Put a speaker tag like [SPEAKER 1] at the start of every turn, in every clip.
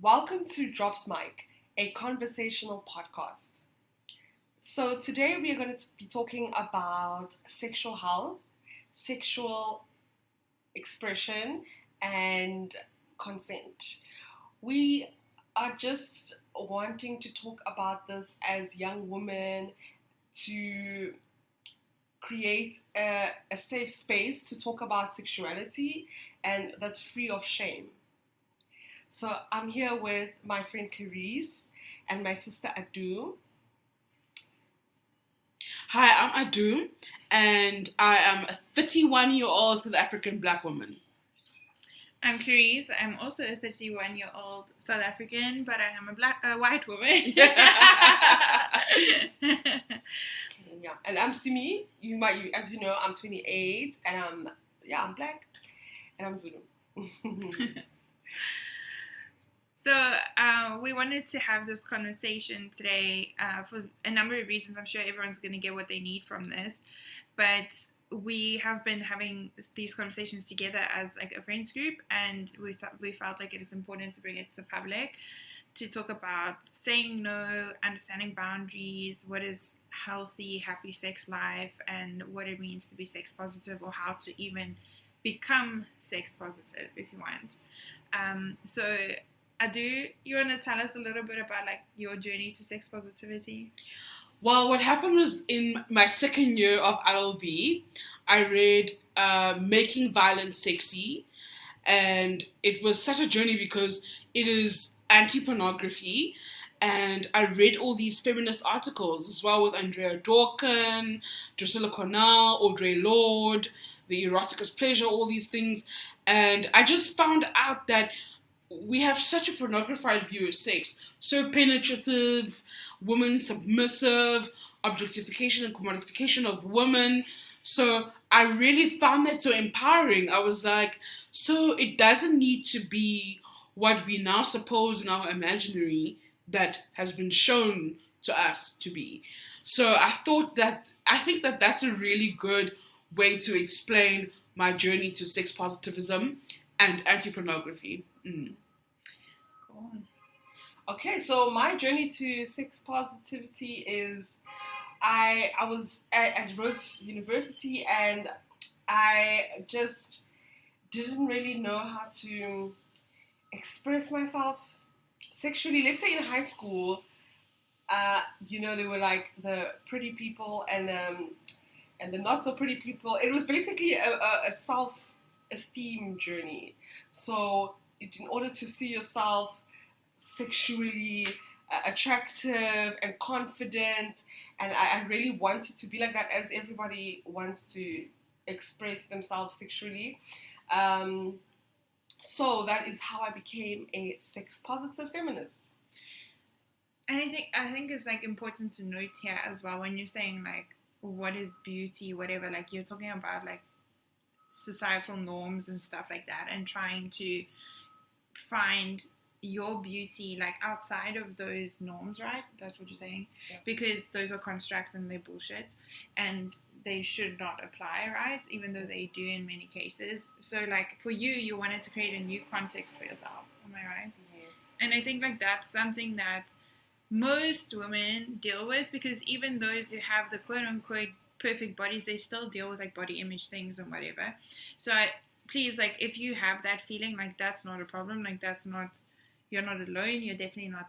[SPEAKER 1] Welcome to Drops Mic, a conversational podcast. So today we are going to be talking about sexual health, sexual expression, and consent. We are just wanting to talk about this as young women to create a safe space to talk about sexuality and that's free of shame. So I'm here with my friend Clarise and my sister Adu.
[SPEAKER 2] Hi, I'm Adu, and I am a 31-year-old South African black woman.
[SPEAKER 3] I'm Clarise. I'm also a 31-year-old South African, but I am a white woman.
[SPEAKER 1] Yeah, and I'm Simi. As you know, I'm 28, and I'm black, and I'm Zulu.
[SPEAKER 3] So we wanted to have this conversation today for a number of reasons. I'm sure everyone's going to get what they need from this, but we have been having these conversations together as like a friends group, and we felt like it is important to bring it to the public to talk about saying no, understanding boundaries, what is healthy, happy sex life, and what it means to be sex positive, or how to even become sex positive if you want. So Adu, you want to tell us a little bit about like your journey to sex positivity?
[SPEAKER 2] Well, what happened was in my second year of LLB, I read Making Violence Sexy, and it was such a journey because it is anti-pornography, and I read all these feminist articles as well with Andrea Dawkins, Drusilla Cornell, Audre Lorde, The Eroticist Pleasure, all these things, and I just found out that we have such a pornographied view of sex, so penetrative, woman submissive, objectification and commodification of women. So I really found that so empowering. I was like, so it doesn't need to be what we now suppose in our imaginary that has been shown to us to be. So I think that that's a really good way to explain my journey to sex positivism and anti-pornography.
[SPEAKER 3] Cool.
[SPEAKER 1] Okay, so my journey to sex positivity is I was at Rhodes University, and I just didn't really know how to express myself sexually. Let's say in high school, there were like the pretty people and the not so pretty people. It was basically a self-esteem journey. So in order to see yourself sexually attractive and confident, and I really wanted to be like that, as everybody wants to express themselves sexually. So that is how I became a sex positive feminist.
[SPEAKER 3] And I think it's like important to note here as well, when you're saying like what is beauty, whatever, like you're talking about like societal norms and stuff like that, and trying to find your beauty like outside of those norms, right? That's what you're saying.
[SPEAKER 1] Yeah.
[SPEAKER 3] Because those are constructs and they're bullshit, and they should not apply, right? Even though they do in many cases. So like for you wanted to create a new context for yourself. Am I right?
[SPEAKER 1] Yes.
[SPEAKER 3] And I think like that's something that most women deal with, because even those who have the quote unquote perfect bodies, they still deal with like body image things and whatever. So please, like, if you have that feeling, like, that's not a problem. Like, that's not, you're not alone. You're definitely not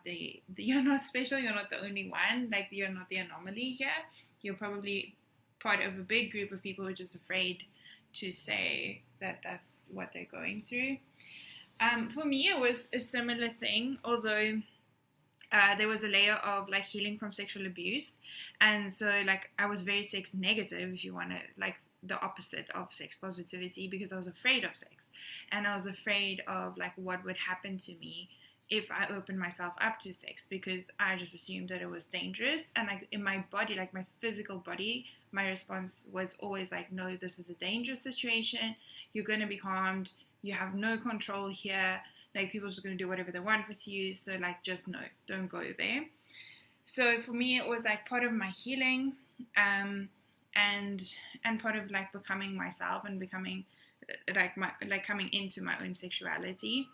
[SPEAKER 3] you're not special. You're not the only one. Like, you're not the anomaly here. You're probably part of a big group of people who are just afraid to say that that's what they're going through. For me, it was a similar thing, although there was a layer of like healing from sexual abuse. And so like I was very sex negative, if you want to, like the opposite of sex positivity, because I was afraid of sex, and I was afraid of like what would happen to me if I opened myself up to sex, because I just assumed that it was dangerous. And like in my body, like my physical body, my response was always like, no, this is a dangerous situation. You're going to be harmed. You have no control here. Like people are just going to do whatever they want with you. So like, just no, don't go there. So for me, it was like part of my healing, and part of like becoming myself and becoming like coming into my own sexuality.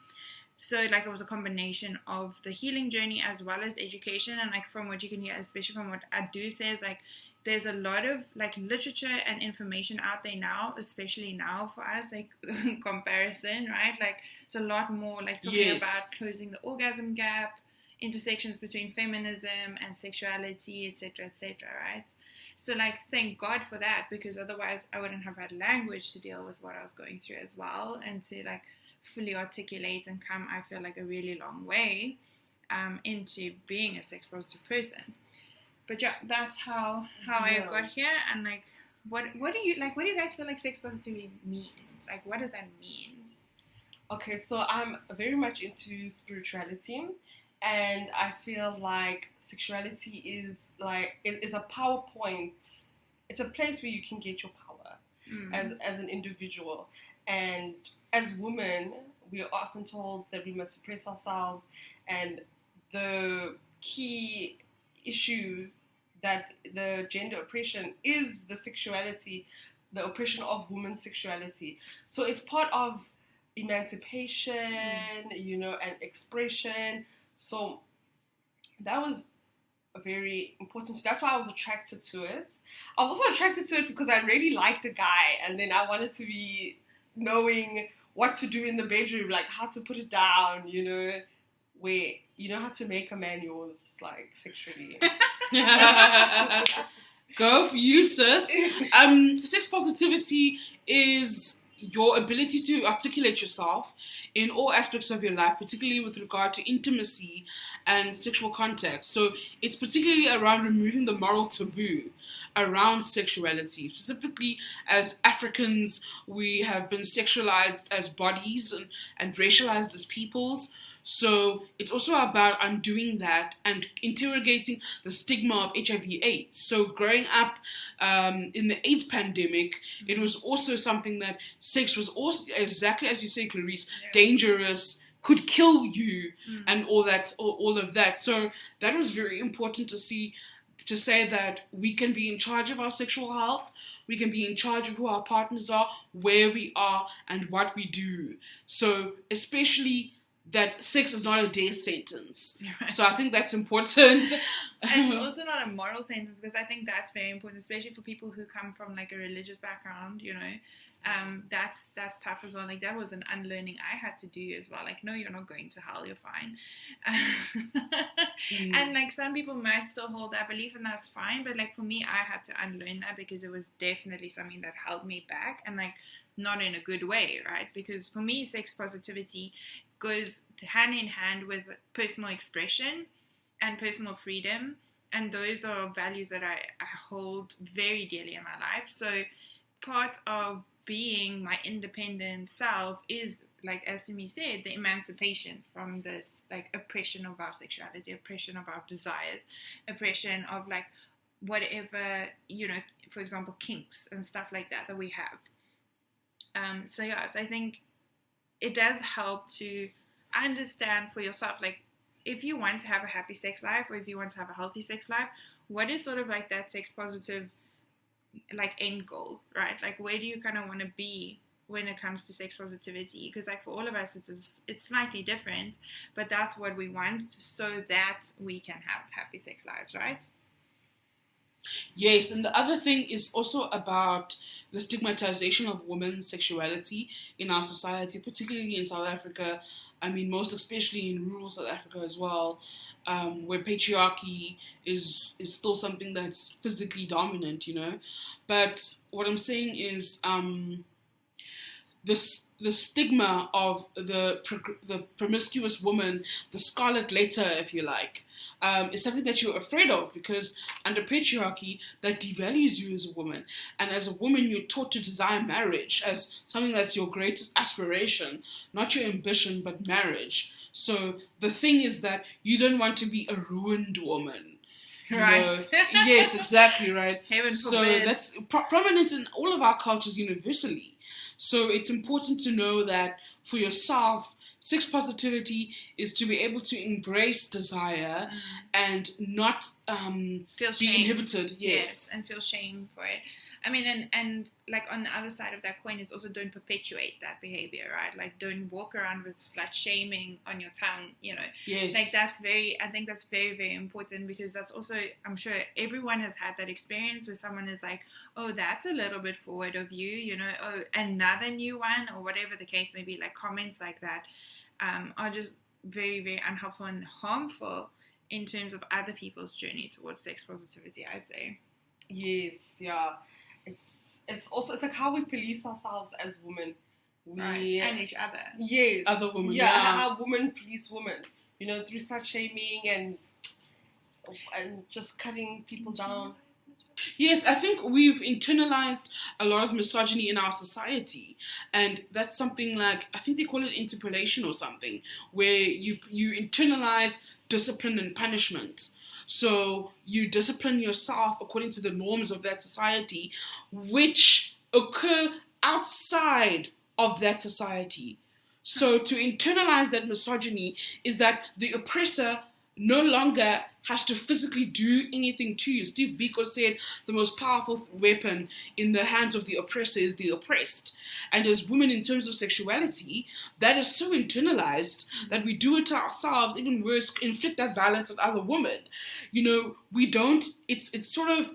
[SPEAKER 3] So like it was a combination of the healing journey as well as education, and like from what you can hear, especially from what Adu says, like there's a lot of like literature and information out there now, especially now for us, like comparison, right? Like it's a lot more like talking about closing the orgasm gap, intersections between feminism and sexuality, etc., right? So like thank God for that, because otherwise I wouldn't have had language to deal with what I was going through as well, and to like fully articulate and come, I feel like, a really long way into being a sex positive person. But yeah, that's how I got here. And like what do you guys feel like sex positivity means? Like what does that mean?
[SPEAKER 1] Okay, so I'm very much into spirituality, and I feel like sexuality is like it is a power point. It's a place where you can get your power as an individual. And as women, we are often told that we must suppress ourselves, and the key issue that the gender oppression is the sexuality, the oppression of women's sexuality. So it's part of emancipation, and expression. So that was very important. That's why I was attracted to it. I was also attracted to it because I really liked the guy, and then I wanted to be knowing what to do in the bedroom, like how to put it down, where how to make a man yours, like sexually.
[SPEAKER 2] Go for you, sis. Sex positivity is your ability to articulate yourself in all aspects of your life, particularly with regard to intimacy and sexual contact. So it's particularly around removing the moral taboo around sexuality. Specifically, as Africans, we have been sexualized as bodies and racialized as peoples. So it's also about undoing that and interrogating the stigma of HIV/AIDS. So growing up in the AIDS pandemic, it was also something that sex was also, exactly as you say, Clarise, dangerous, could kill you, and all of that. So that was very important to say that we can be in charge of our sexual health, we can be in charge of who our partners are, where we are, and what we do. So especially that sex is not a death sentence. Right. So I think that's important.
[SPEAKER 3] And it's also not a moral sentence, because I think that's very important, especially for people who come from like a religious background, that's tough as well. Like that was an unlearning I had to do as well. Like, no, you're not going to hell, you're fine. And like some people might still hold that belief, and that's fine. But like for me, I had to unlearn that, because it was definitely something that held me back, and like not in a good way, right? Because for me, sex positivity goes hand in hand with personal expression and personal freedom, and those are values that I hold very dearly in my life. So part of being my independent self is, like as Simi said, the emancipation from this like oppression of our sexuality, oppression of our desires, oppression of like whatever, for example, kinks and stuff like that we have. So yes, I think it does help to understand for yourself, like if you want to have a happy sex life, or if you want to have a healthy sex life, what is sort of like that sex positive like end goal, right? Like where do you kind of want to be when it comes to sex positivity? Because like for all of us it's slightly different, but that's what we want, so that we can have happy sex lives, right?
[SPEAKER 2] Yes, and the other thing is also about the stigmatization of women's sexuality in our society, particularly in South Africa. I mean, most especially in rural South Africa as well, where patriarchy is still something that's physically dominant, But what I'm saying is the stigma of the promiscuous woman, the scarlet letter, if you like, is something that you're afraid of, because under patriarchy, that devalues you as a woman. And as a woman, you're taught to desire marriage as something that's your greatest aspiration, not your ambition, but marriage. So the thing is that you don't want to be a ruined woman.
[SPEAKER 3] Right.
[SPEAKER 2] Yes, exactly, right.
[SPEAKER 3] Heaven
[SPEAKER 2] so
[SPEAKER 3] forbid.
[SPEAKER 2] That's prominent in all of our cultures universally. So it's important to know that for yourself, sex positivity is to be able to embrace desire and not
[SPEAKER 3] feel
[SPEAKER 2] be
[SPEAKER 3] shame.
[SPEAKER 2] inhibited. Yes,
[SPEAKER 3] and feel shame for it. I mean, and like on the other side of that coin is also don't perpetuate that behavior, right? Like don't walk around with slut shaming on your tongue, you know.
[SPEAKER 2] Yes.
[SPEAKER 3] Like I think that's very, very important, because that's also, I'm sure everyone has had that experience where someone is like, oh, that's a little bit forward of you, you know, oh, another new one, or whatever the case may be. Like comments like that are just very, very unhelpful and harmful in terms of other people's journey towards sex positivity, I'd say.
[SPEAKER 1] Yes, yeah. It's also, it's like how we police ourselves as women.
[SPEAKER 3] Right. And each other.
[SPEAKER 1] Yes.
[SPEAKER 2] Other women.
[SPEAKER 1] Yeah,
[SPEAKER 2] Yeah.
[SPEAKER 1] how women police women. You know, through slut shaming and just cutting people down.
[SPEAKER 2] Yes, I think we've internalized a lot of misogyny in our society, and that's something like, I think they call it interpolation or something, where you internalize discipline and punishment. So you discipline yourself according to the norms of that society, which occur outside of that society. So to internalize that misogyny is that the oppressor no longer has to physically do anything to you. Steve Biko said the most powerful weapon in the hands of the oppressor is the oppressed. And as women, in terms of sexuality, that is so internalized that we do it to ourselves, even worse, inflict that violence on other women. You know, we don't, it's sort of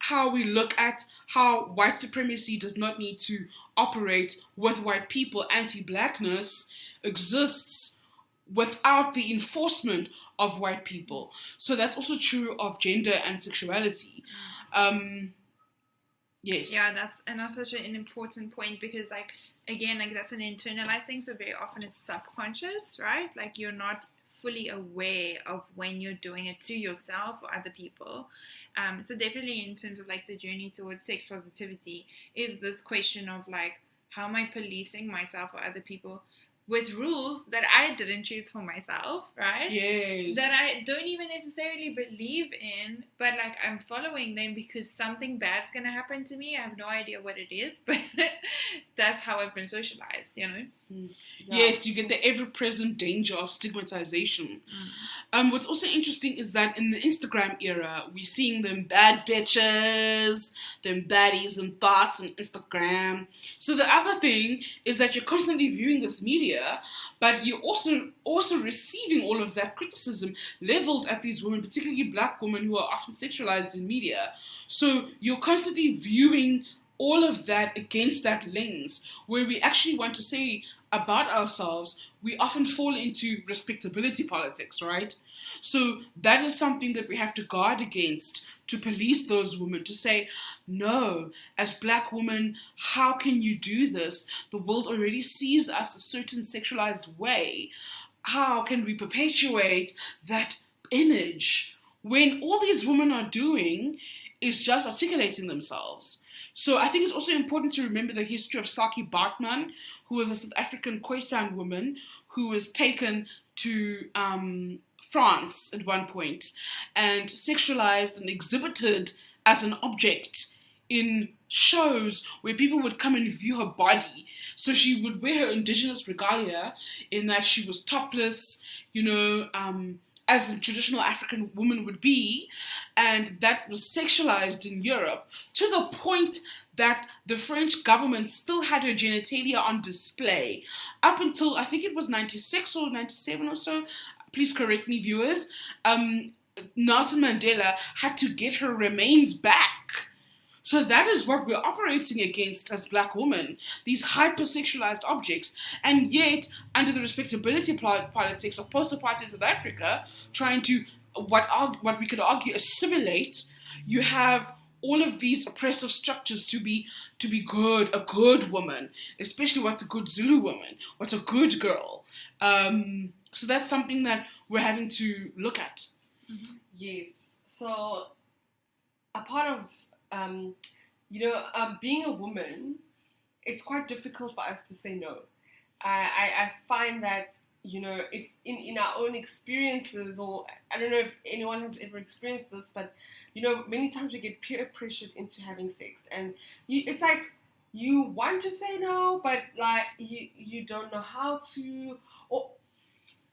[SPEAKER 2] how we look at how white supremacy does not need to operate with white people. Anti-blackness exists without the enforcement of white people. So that's also true of gender and sexuality. Yes.
[SPEAKER 3] Yeah, that's such an important point, because like, again, like that's an internalized thing, so very often it's subconscious, right? Like you're not fully aware of when you're doing it to yourself or other people. So definitely in terms of like the journey towards sex positivity is this question of like, how am I policing myself or other people with rules that I didn't choose for myself, right?
[SPEAKER 2] Yes.
[SPEAKER 3] That I don't even necessarily believe in, but like I'm following them because something bad's gonna happen to me. I have no idea what it is, but that's how I've been socialized, you know?
[SPEAKER 2] Yeah. Yes, you get the ever-present danger of stigmatization. What's also interesting is that in the Instagram era, we're seeing them bad bitches, them baddies and thoughts on Instagram. So the other thing is that you're constantly viewing this media, but you're also receiving all of that criticism leveled at these women, particularly black women who are often sexualized in media. So you're constantly viewing all of that against that lens, where we actually want to say about ourselves, we often fall into respectability politics, right? So that is something that we have to guard against, to police those women, to say, no, as black women, how can you do this? The world already sees us a certain sexualized way. How can we perpetuate that image when all these women are doing is just articulating themselves? So I think it's also important to remember the history of Saki Bartman, who was a South African Khoisan woman who was taken to France at one point and sexualized and exhibited as an object in shows where people would come and view her body. So she would wear her indigenous regalia in that she was topless, you know, as a traditional African woman would be, and that was sexualized in Europe to the point that the French government still had her genitalia on display up until, I think it was 96 or 97 or so, please correct me viewers, Nelson Mandela had to get her remains back. So that is what we're operating against as black women, these hypersexualized objects. And yet, under the respectability politics of post-apartheid South Africa, trying to, what we could argue, assimilate, you have all of these oppressive structures to be good, a good woman, especially what's a good Zulu woman, what's a good girl. So that's something that we're having to look at.
[SPEAKER 1] Mm-hmm. Yes. So a part of being a woman, it's quite difficult for us to say no. I find that, you know, if in our own experiences, or I don't know if anyone has ever experienced this, but, you know, many times we get peer pressured into having sex, and it's like you want to say no, but like you don't know how to. Or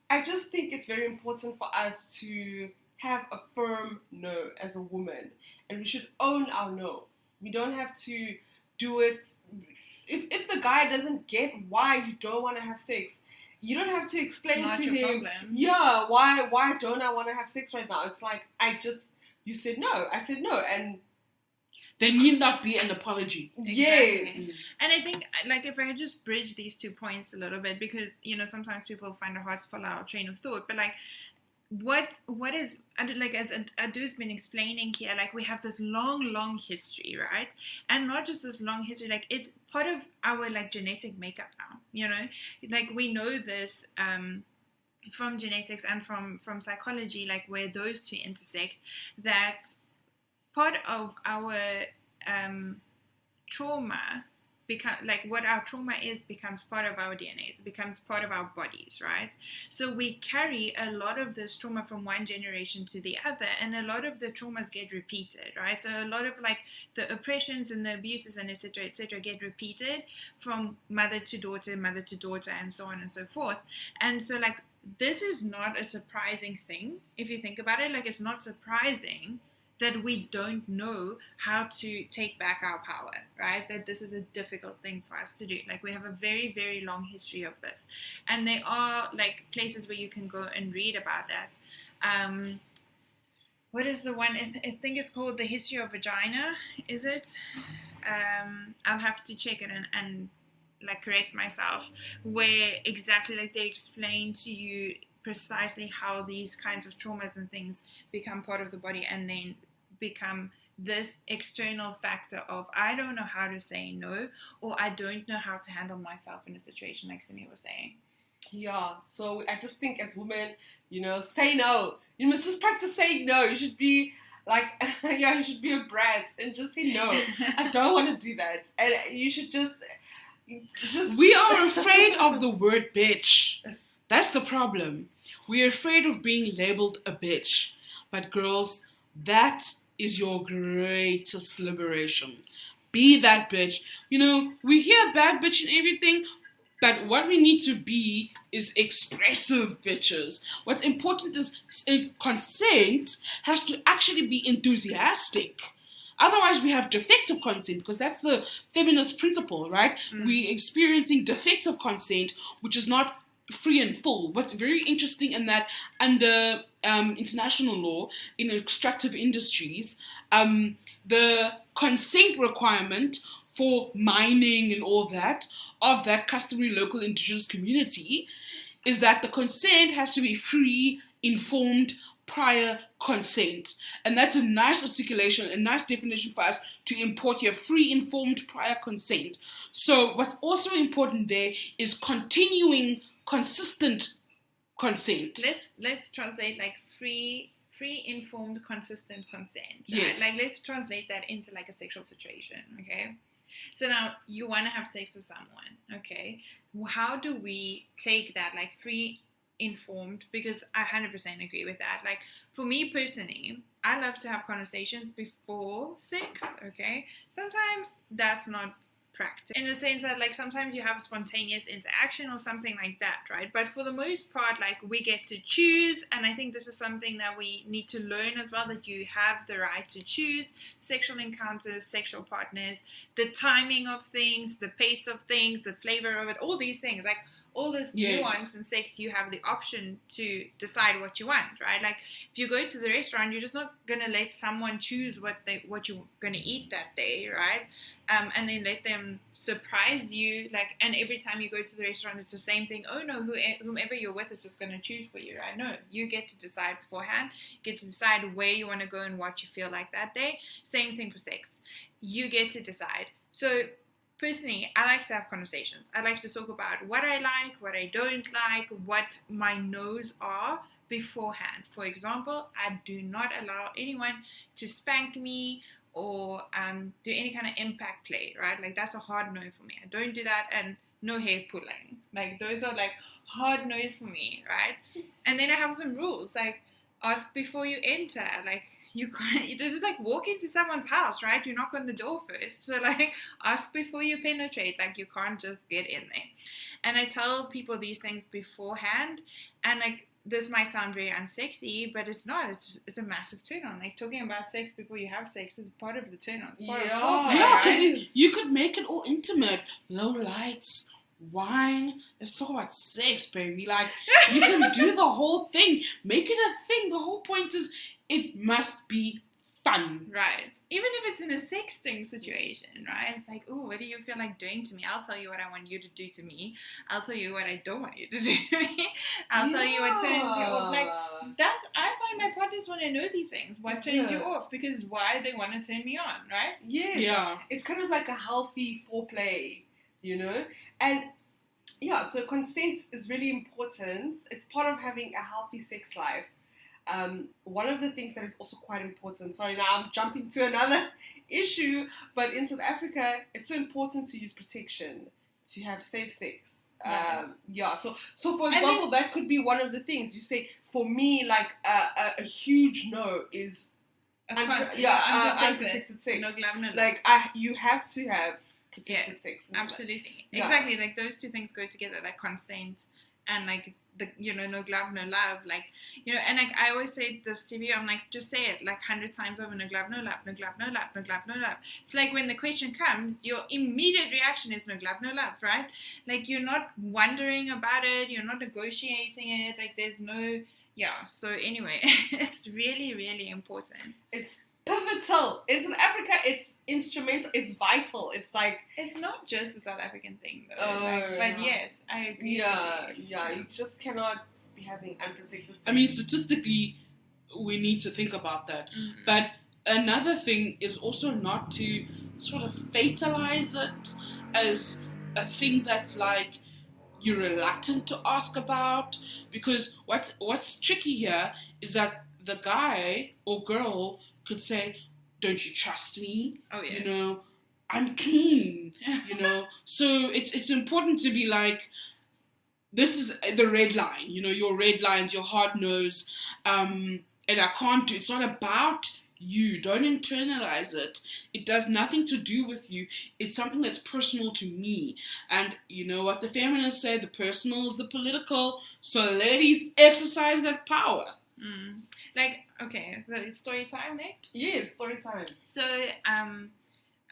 [SPEAKER 1] I just think it's very important for us to have a firm no as a woman, and we should own our no. We don't have to do it. If the guy doesn't get why you don't want to have sex, you don't have to explain
[SPEAKER 3] Not
[SPEAKER 1] to
[SPEAKER 3] your
[SPEAKER 1] him,
[SPEAKER 3] problem.
[SPEAKER 1] yeah, why don't I want to have sex right now? It's like, you said no. I said no. And
[SPEAKER 2] there need not be an apology.
[SPEAKER 1] yes.
[SPEAKER 3] Exactly. And I think, like, if I just bridge these 2 points a little bit, because, sometimes people find it hard to follow our train of thought, but, like, what is, like, as Adu's been explaining here, like, we have this long history, right? And not just this long history, like, it's part of our, like, genetic makeup now, like, we know this from genetics and from psychology, like, where those two intersect, that part of our trauma what our trauma is becomes part of our DNA. It becomes part of our bodies, right? So we carry a lot of this trauma from one generation to the other, and a lot of the traumas get repeated, right? So a lot of, like, the oppressions and the abuses and etc. get repeated from mother to daughter, and so on and so forth. And so, like, this is not a surprising thing if you think about it. Like, it's not surprising that we don't know how to take back our power, right? That this is a difficult thing for us to do. Like, we have a very, very long history of this. And there are, like, places where you can go and read about that. What is the one? I think it's called The History of Vagina, is it? I'll have to check it and like, correct myself, where exactly, like, they explain to you precisely how these kinds of traumas and things become part of the body and then become this external factor of, I don't know how to say no, or I don't know how to handle myself in a situation, like Simi was saying.
[SPEAKER 1] Yeah, so I just think as women, say no. You must just practice saying no. You should be like, you should be a brat and just say no. I don't want to do that. And you should just...
[SPEAKER 2] We are afraid of the word bitch. That's the problem. We're afraid of being labeled a bitch. But girls, that is your greatest liberation. Be that bitch. We hear bad bitch and everything, but what we need to be is expressive bitches. What's important is consent has to actually be enthusiastic. Otherwise, we have defective consent, because that's the feminist principle, right? We're experiencing defective consent, which is not free and full. What's very interesting in that, under international law in extractive industries, the consent requirement for mining and all that of that customary local indigenous community is that the consent has to be free, informed, prior consent. And that's a nice articulation, a nice definition for us to import here: free, informed, prior consent. So what's also important there is continuing consistent consent.
[SPEAKER 3] Let's translate, like, free, informed, consistent consent. Right?
[SPEAKER 2] Yes.
[SPEAKER 3] Like, let's translate that into, like, a sexual situation, okay? So now you want to have sex with someone, okay? How do we take that, like, free, informed? Because I 100% agree with that. Like, for me personally, I love to have conversations before sex, okay? Sometimes that's not practice, in the sense that, like, sometimes you have a spontaneous interaction or something like that, right? But for the most part, like, we get to choose, and I think this is something that we need to learn as well, that you have the right to choose sexual encounters, sexual partners, the timing of things, the pace of things, the flavor of it, all these things, like, all this nuance in sex, you have the option to decide what you want, right? Like, if you go to the restaurant, you're just not gonna let someone choose what you're gonna eat that day, right? And then let them surprise you, like, and every time you go to the restaurant, it's the same thing. Oh no, whomever you're with is just gonna choose for you, right? No, you get to decide beforehand. You get to decide where you want to go and what you feel like that day. Same thing for sex. You get to decide. So personally, I like to have conversations. I like to talk about what I like, what I don't like, what my no's are beforehand. For example, I do not allow anyone to spank me or do any kind of impact play, right? Like, that's a hard no for me. I don't do that, and no hair pulling. Like, those are, like, hard no's for me, right? And then I have some rules, like, ask before you enter. Like, you can't, you just, like, walk into someone's house, right? You knock on the door first. So, like, ask before you penetrate. Like, you can't just get in there. And I tell people these things beforehand, and, like, this might sound very unsexy, but it's not. It's a massive turn on. Like, talking about sex before you have sex is part of the turn on. It's part of foreplay,
[SPEAKER 2] Yeah, because
[SPEAKER 3] right?
[SPEAKER 2] you could make it all intimate. Low lights, wine. Let's talk about sex, baby. Like, you can do the whole thing. Make it a thing. The whole point is it must be fun.
[SPEAKER 3] Right. Even if it's in a sexting situation, right? It's like, oh, what do you feel like doing to me? I'll tell you what I want you to do to me. I'll tell you what I don't want you to do to me. I'll tell you what turns you off. Like, I find my partners want to know these things. What turns you off? Because why they want to turn me on, right?
[SPEAKER 1] Yes.
[SPEAKER 2] Yeah.
[SPEAKER 1] It's kind of like a healthy foreplay, you know? And yeah, so consent is really important. It's part of having a healthy sex life. One of the things that is also quite important, sorry, now I'm jumping to another issue, but in South Africa, it's so important to use protection, to have safe sex. So for example, that could be one of the things you say. For me, like a huge no is unprotected sex.
[SPEAKER 3] No glove, no love.
[SPEAKER 1] Like you have to have protected sex.
[SPEAKER 3] Absolutely, exactly. Like, those two things go together, like consent and like the no glove, no love. Like, and like I always say this to you, I'm like, just say it like 100 times over: no glove, no love, no glove, no love, no glove, no love. It's like when the question comes, your immediate reaction is no glove, no love, right? Like, you're not wondering about it, you're not negotiating it. Like, there's no So anyway, it's really, really important.
[SPEAKER 1] It's pivotal. In South Africa, it's instrumental. It's vital. It's like,
[SPEAKER 3] it's not just a South African thing, though. But yes, I agree.
[SPEAKER 1] You just cannot be having unprotected sex.
[SPEAKER 2] I mean, statistically, we need to think about that. Mm-hmm. But another thing is also not to sort of fatalize it as a thing that's like you're reluctant to ask about, because what's tricky here is that the guy or girl could say, don't you trust me?
[SPEAKER 3] Oh, yes.
[SPEAKER 2] I'm clean, So it's important to be like, this is the red line, your red lines, your hard nose, and I can't do, it's not about you. Don't internalize it. It does nothing to do with you. It's something that's personal to me. And you know what the feminists say, the personal is the political. So ladies, exercise that power.
[SPEAKER 3] Like, okay, so it's story time, Nick?
[SPEAKER 1] Yeah, it's story time.
[SPEAKER 3] So,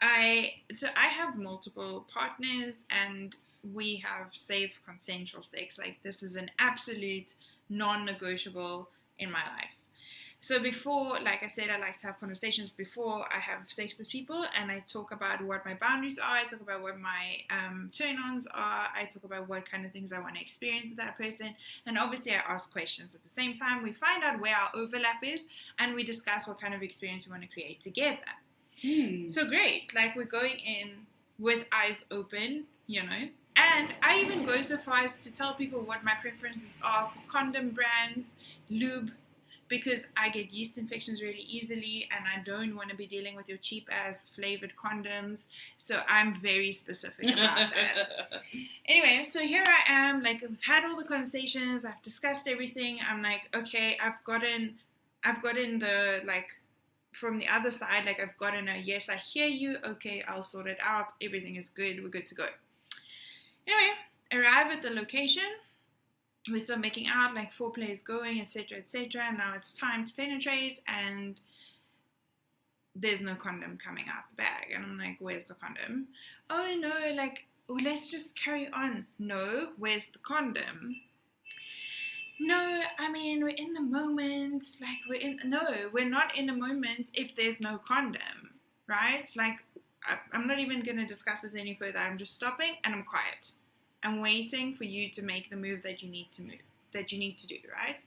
[SPEAKER 3] I have multiple partners, and we have safe, consensual sex. Like, this is an absolute non-negotiable in my life. So before, like I said, I like to have conversations before I have sex with people, and I talk about what my boundaries are, I talk about what my turn-ons are, I talk about what kind of things I want to experience with that person, and obviously I ask questions at the same time. We find out where our overlap is, and we discuss what kind of experience we want to create together. So great, like, we're going in with eyes open, and I even go so far as to tell people what my preferences are for condom brands, lube, because I get yeast infections really easily, and I don't want to be dealing with your cheap-ass flavored condoms, so I'm very specific about that. Anyway, so here I am, like, I've had all the conversations, I've discussed everything, I'm like, okay, I've gotten the, like, from the other side, like, I've gotten a, yes, I hear you, okay, I'll sort it out, everything is good, we're good to go. Anyway, arrive at the location, we start making out, like, foreplay is going, etc., and now it's time to penetrate, and there's no condom coming out the bag, and I'm like, where's the condom? Oh no, like, let's just carry on. No, where's the condom? No, I mean, we're in the moment, like, we're not in the moment if there's no condom, right? Like, I'm not even going to discuss this any further, I'm just stopping, and I'm quiet. I'm waiting for you to make the move that you need to do, right?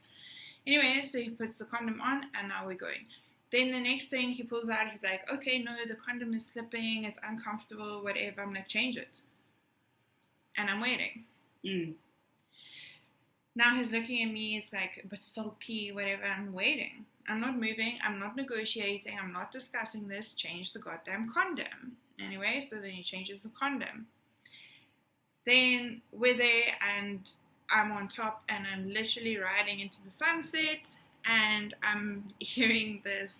[SPEAKER 3] Anyway, so he puts the condom on, and now we're going. Then the next thing he pulls out, he's like, okay, no, the condom is slipping, it's uncomfortable, whatever. I'm like, change it. And I'm waiting. Now he's looking at me, he's like, but still pee, whatever. I'm waiting. I'm not moving, I'm not negotiating, I'm not discussing this. Change the goddamn condom. Anyway, so then he changes the condom. Then we're there, and I'm on top, and I'm literally riding into the sunset, and I'm hearing this,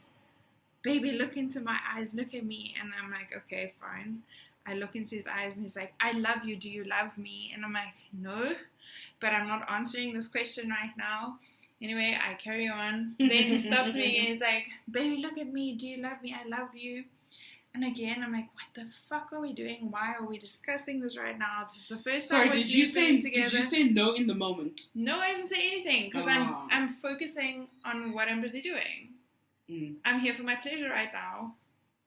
[SPEAKER 3] baby, look into my eyes, look at me, and I'm like, okay, fine. I look into his eyes, and he's like, I love you, do you love me? And I'm like, no, but I'm not answering this question right now. Anyway, I carry on. Then he stops me and he's like, baby, look at me. Do you love me? I love you. And again, I'm like, what the fuck are we doing? Why are we discussing this right now? This is the first time
[SPEAKER 2] Sorry,
[SPEAKER 3] we're sleeping together.
[SPEAKER 2] Did you say no in the moment?
[SPEAKER 3] No, I didn't say anything because I'm focusing on what I'm busy doing. I'm here for my pleasure right now.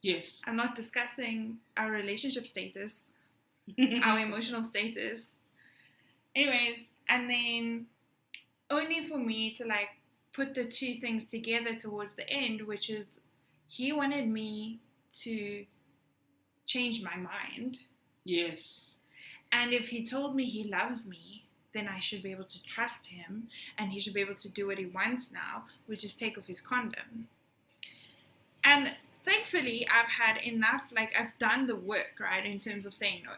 [SPEAKER 2] Yes.
[SPEAKER 3] I'm not discussing our relationship status, our emotional status. Anyways, and then only for me to like put the two things together towards the end, which is he wanted me to change my mind.
[SPEAKER 2] Yes.
[SPEAKER 3] And if he told me he loves me, then I should be able to trust him and he should be able to do what he wants now, which is take off his condom. And thankfully, I've had enough, like I've done the work, right, in terms of saying no.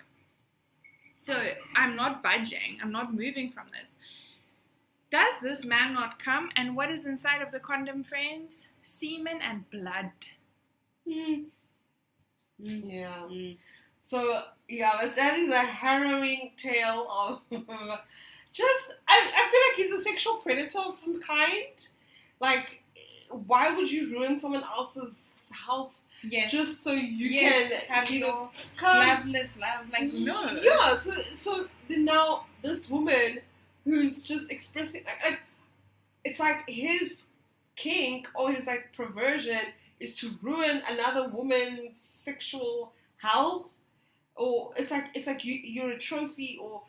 [SPEAKER 3] So I'm not budging. I'm not moving from this. Does this man not come? And what is inside of the condom, friends? Semen and blood.
[SPEAKER 1] Yeah. So, yeah, that is a harrowing tale of just, I feel like he's a sexual predator of some kind. Like, why would you ruin someone else's health just so you can
[SPEAKER 3] have your loveless love? Like, no.
[SPEAKER 1] Yeah, so then now this woman who's just expressing, like it's like his kink or his like perversion is to ruin another woman's sexual health, or it's like you're a trophy, or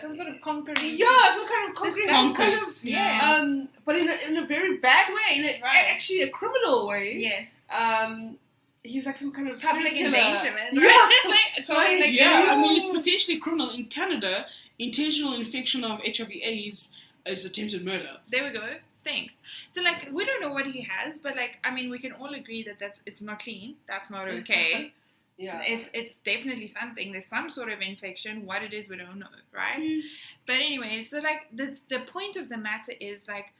[SPEAKER 3] some sort of conquering.
[SPEAKER 1] Yeah, some kind of conquering. But in a very bad way, actually a criminal way.
[SPEAKER 3] Yes.
[SPEAKER 1] He's like some kind of
[SPEAKER 3] public endangerment.
[SPEAKER 1] Yeah.
[SPEAKER 2] I mean, it's potentially criminal in Canada. Intentional infection of HIV/AIDS is attempted murder.
[SPEAKER 3] There we go. Thanks. So, like, we don't know what he has, but, like, I mean, we can all agree that it's not clean. That's not okay.
[SPEAKER 1] Yeah.
[SPEAKER 3] It's definitely something. There's some sort of infection. What it is, we don't know, right? But anyway, so, like, the point of the matter is, like,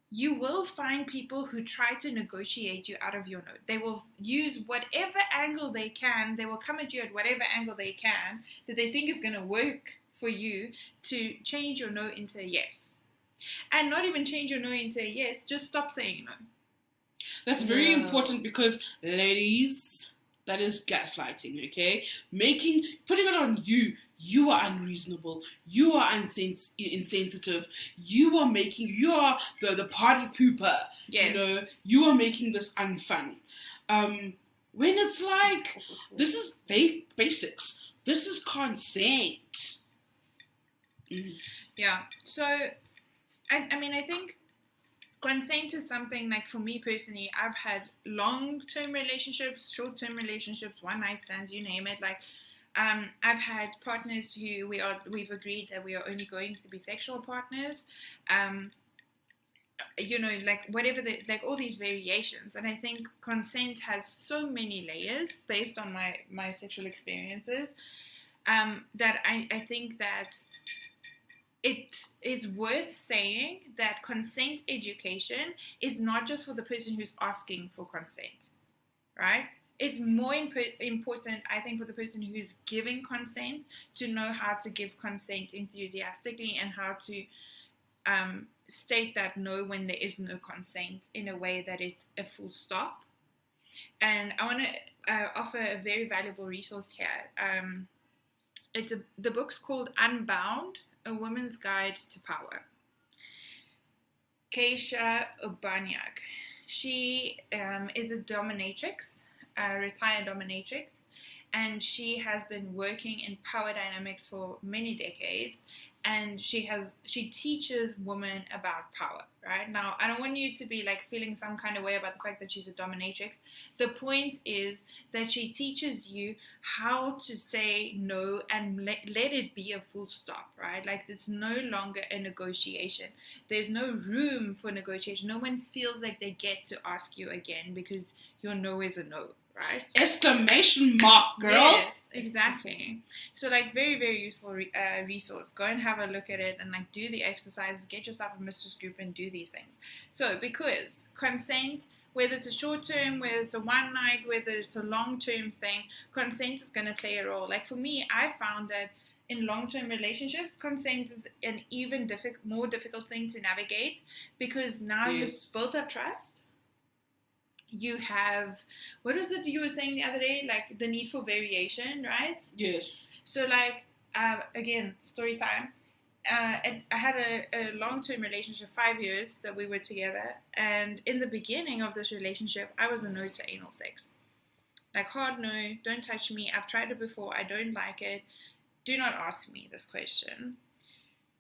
[SPEAKER 3] you will find people who try to negotiate you out of your no. They will use whatever angle they can. They will come at you at whatever angle they can that they think is going to work for you to change your no into a yes. And not even change your no into a yes, just stop saying no.
[SPEAKER 2] That's very important because, ladies, that is gaslighting, okay? Putting it on you. You are unreasonable. You are insensitive. You are the party pooper.
[SPEAKER 3] Yes.
[SPEAKER 2] You know, you are making this unfun. When it's like, this is basics. This is consent.
[SPEAKER 3] Yeah. So, I mean, I think consent is something, like, for me personally, I've had long-term relationships, short-term relationships, one-night stands, you name it. Like, I've had partners who we've agreed that we are only going to be sexual partners. You know, like, whatever like all these variations. And I think consent has so many layers based on my sexual experiences, that I think that it is worth saying that consent education is not just for the person who's asking for consent, right? It's more important, I think, for the person who's giving consent to know how to give consent enthusiastically and how to state that no when there is no consent in a way that it's a full stop. And I want to offer a very valuable resource here. The book's called Unbound, A Woman's Guide to Power. Keisha Obaniak. She is a dominatrix, a retired dominatrix, and she has been working in power dynamics for many decades, and she teaches women about power, right? Now, I don't want you to be like feeling some kind of way about the fact that she's a dominatrix. The point is that she teaches you how to say no and let it be a full stop, right? Like, it's no longer a negotiation. There's no room for negotiation. No one feels like they get to ask you again because your no is a no. Right?
[SPEAKER 2] Exclamation mark, girls.
[SPEAKER 3] Yes, exactly. So, like, very, very useful resource. Go and have a look at it and, like, do the exercises. Get yourself a mistress group and do these things. So, because consent, whether it's a short term, whether it's a one night, whether it's a long term thing, consent is going to play a role. Like, for me, I found that in long-term relationships, consent is an even more difficult thing to navigate, because now you've built up trust. You have, what is it you were saying the other day? Like the need for variation, right?
[SPEAKER 2] Yes.
[SPEAKER 3] So like, again, story time. I had a long-term relationship, 5 years that we were together. And in the beginning of this relationship, I was a no to anal sex. Like, hard no, don't touch me. I've tried it before. I don't like it. Do not ask me this question.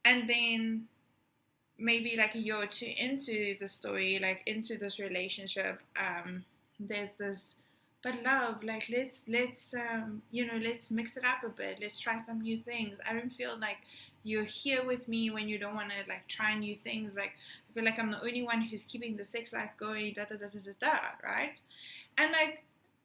[SPEAKER 3] And then maybe like a year or two into the story, like into this relationship, there's this, but love, like let's let's mix it up a bit. Let's try some new things. I don't feel like you're here with me when you don't want to like try new things. Like I feel like I'm the only one who's keeping the sex life going. Da da da da da da. Right? And like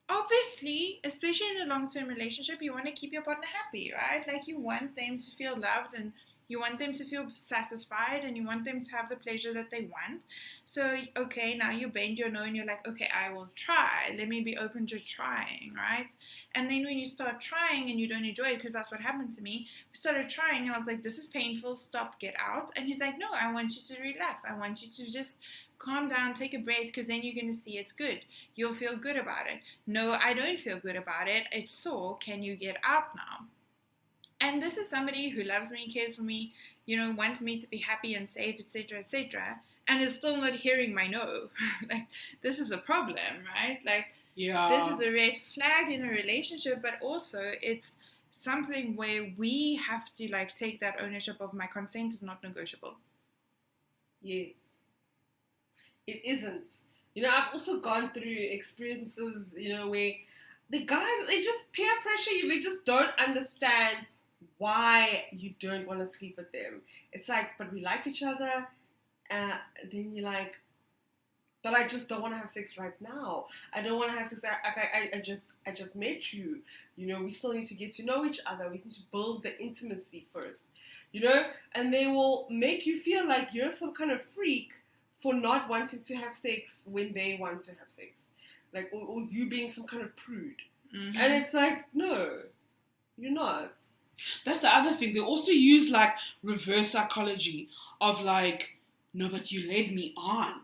[SPEAKER 3] obviously, especially in a long-term relationship, you want to keep your partner happy, right? Like you want them to feel loved, and you want them to feel satisfied, and you want them to have the pleasure that they want. So, okay, now you bend your knee and you're like, okay, I will try. Let me be open to trying, right? And then when you start trying and you don't enjoy it, because that's what happened to me, we started trying and I was like, this is painful, stop, get out. And he's like, no, I want you to relax. I want you to just calm down, take a breath, because then you're going to see it's good. You'll feel good about it. No, I don't feel good about it. It's sore. Can you get out now? And this is somebody who loves me, cares for me, wants me to be happy and safe, etc., etc., and is still not hearing my no. Like, this is a problem, right? Like, this is a red flag in a relationship, but also it's something where we have to, like, take that ownership of my consent is not negotiable.
[SPEAKER 1] Yes. It isn't. I've also gone through experiences, where the guys, they just peer pressure you. They just don't understand why you don't want to sleep with them. It's like, but we like each other. Then you're like, but I just don't want to have sex right now. I don't want to have sex. I just met you. We still need to get to know each other. We need to build the intimacy first. And they will make you feel like you're some kind of freak for not wanting to have sex when they want to have sex. Like, or you being some kind of prude. Mm-hmm. And it's like, no, you're not.
[SPEAKER 2] That's the other thing. They also use like reverse psychology of like, no, but you led me on.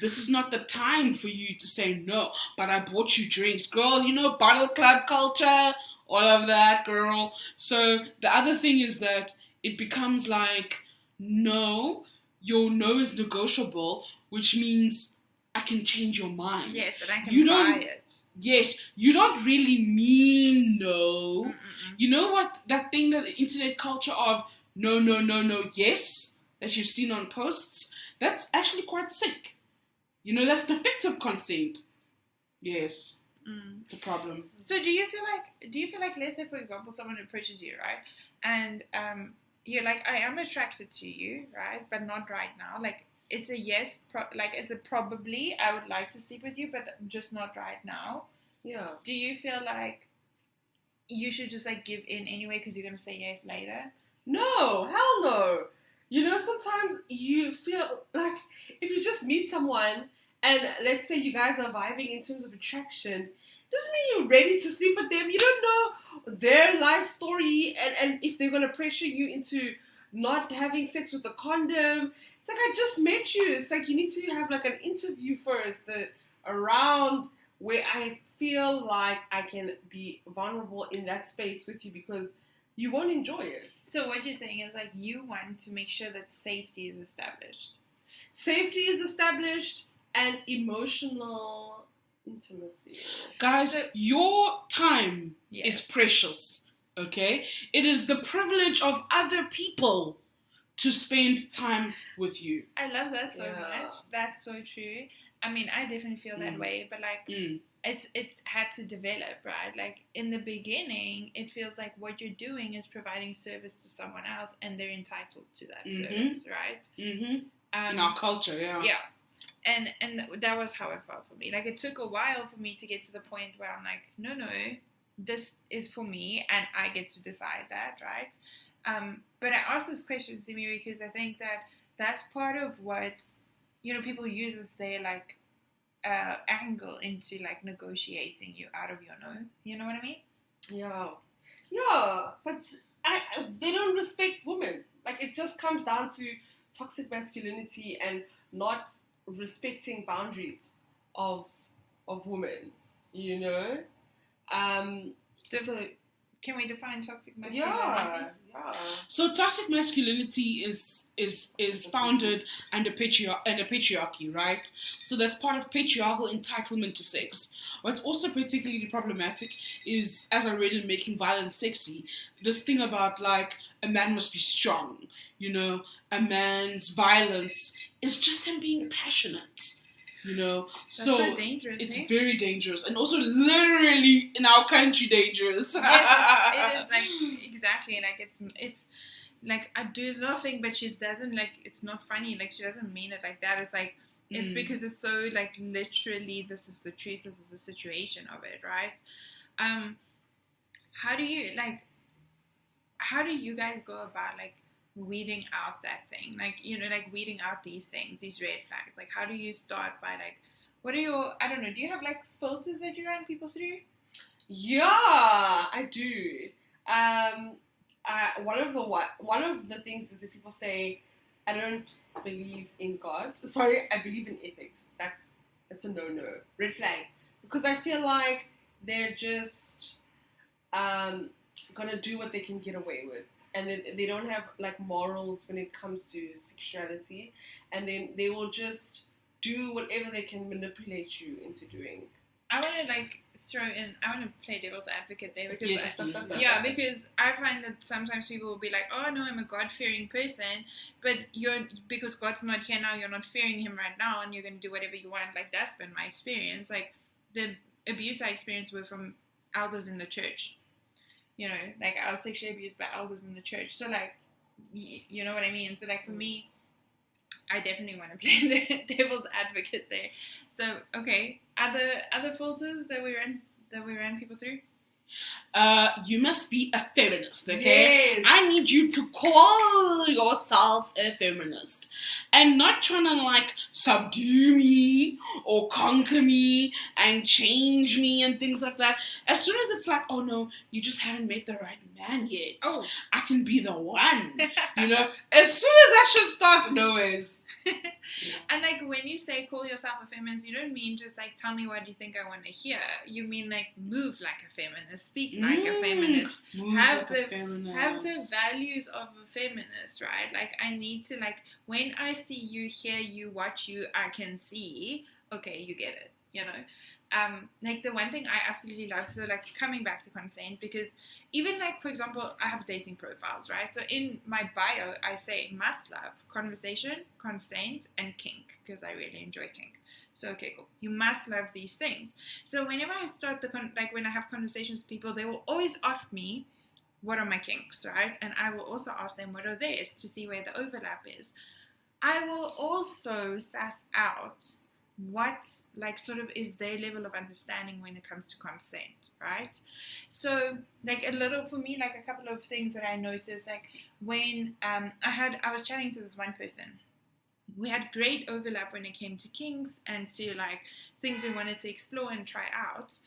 [SPEAKER 2] This is not the time for you to say no, but I bought you drinks. Girls, bottle club culture, all of that, girl. So the other thing is that it becomes like, no, your no is negotiable, which means I can change your mind.
[SPEAKER 3] Yes, and I can buy it.
[SPEAKER 2] Yes, you don't really mean no.
[SPEAKER 3] Mm-mm.
[SPEAKER 2] You know what? That thing, that the internet culture of no, no, no, no, yes, that you've seen on posts, that's actually quite sick. That's defective consent. Yes, it's a problem.
[SPEAKER 3] So do you feel like, let's say, for example, someone approaches you, right? And you're like, I am attracted to you, right? But not right now. Like, it's a yes, it's a probably, I would like to sleep with you, but just not right now.
[SPEAKER 1] Yeah.
[SPEAKER 3] Do you feel like you should just like give in anyway because you're going to say yes later?
[SPEAKER 1] No, hell no. Sometimes you feel like if you just meet someone and let's say you guys are vibing in terms of attraction, doesn't mean you're ready to sleep with them. You don't know their life story and if they're going to pressure you into not having sex with a condom. It's like, I just met you. It's like you need to have like an interview first around where I feel like I can be vulnerable in that space with you, because you won't enjoy it.
[SPEAKER 3] So what you're saying is like you want to make sure that safety is established.
[SPEAKER 1] Safety is established and emotional intimacy.
[SPEAKER 2] Guys, your time is precious, okay? It is the privilege of other people to spend time with you.
[SPEAKER 3] I love that so much. That's so true. I mean, I definitely feel that way, but like it's had to develop, right? Like in the beginning, it feels like what you're doing is providing service to someone else and they're entitled to that service, right?
[SPEAKER 2] Mm-hmm. In our culture, yeah.
[SPEAKER 3] Yeah. And that was how it felt for me. Like, it took a while for me to get to the point where I'm like, no, this is for me and I get to decide that, right? But I asked this question to me because I think that that's part of what, people use as their, like, angle into, like, negotiating you out of your no. You know what I mean?
[SPEAKER 1] Yeah. Yeah, but they don't respect women. Like, it just comes down to toxic masculinity and not respecting boundaries of women, you know. So
[SPEAKER 3] can we define toxic masculinity?
[SPEAKER 1] yeah.
[SPEAKER 2] So toxic masculinity is founded under patriarchy, right? So that's part of patriarchal entitlement to sex. What's also particularly problematic is, as I read in Making Violence Sexy, this thing about like a man must be strong, you know, a man's violence is just him being passionate. You know,
[SPEAKER 3] That's so dangerous.
[SPEAKER 2] It's very dangerous, and also literally in our country dangerous.
[SPEAKER 3] Yes, it is like exactly like it's like there's nothing, but she doesn't like it's not funny. Like she doesn't mean it like that. It's like it's because it's so like literally this is the truth. This is the situation of it, right? How do you guys go about like weeding out that thing, like, you know, like weeding out these things, these red flags? Like, how do you start by like, what are your, I don't know, do you have like filters that you run people through?
[SPEAKER 1] Yeah, I do. One of the things is if people say, I don't believe in God. Sorry, I believe in ethics. That's a no, red flag, because I feel like they're just gonna do what they can get away with. And then they don't have like morals when it comes to sexuality, and then they will just do whatever they can manipulate you into doing.
[SPEAKER 3] I want to like I want to play devil's advocate there because because I find that sometimes people will be like, oh no, I'm a God-fearing person, but because God's not here now, you're not fearing him right now, and you're going to do whatever you want. Like, that's been my experience. Like, the abuse I experienced were from elders in the church. You know, like, I was sexually abused by elders in the church. So, like, you know what I mean? So, like, for me, I definitely want to play the devil's advocate there. So, okay, other filters that we ran people through?
[SPEAKER 2] You must be a feminist, okay?
[SPEAKER 1] Yes.
[SPEAKER 2] I need you to call yourself a feminist and not trying to like subdue me or conquer me and change me and things like that. As soon as it's like, oh no, you just haven't met the right man yet.
[SPEAKER 3] Oh,
[SPEAKER 2] I can be the one. You know, as soon as that shit starts, no ways.
[SPEAKER 3] And like, when you say call yourself a feminist, you don't mean just like tell me what you think I want to hear. You mean like move like a feminist, speak like a feminist, have the values of a feminist, right? Like, I need to, like, when I see you, hear you, watch you, I can see, okay, you get it, you know. Like, the one thing I absolutely love, so like coming back to consent, because even like, for example, I have dating profiles, right? So in my bio, I say must love, conversation, consent, and kink, because I really enjoy kink. So, okay, cool. You must love these things. So whenever I start when I have conversations with people, they will always ask me, what are my kinks, right? And I will also ask them what are theirs to see where the overlap is. I will also suss out what like sort of is their level of understanding when it comes to consent, right? So like for me, like a couple of things that I noticed, like when I was chatting to this one person, we had great overlap when it came to kinks and to like things we wanted to explore and try out,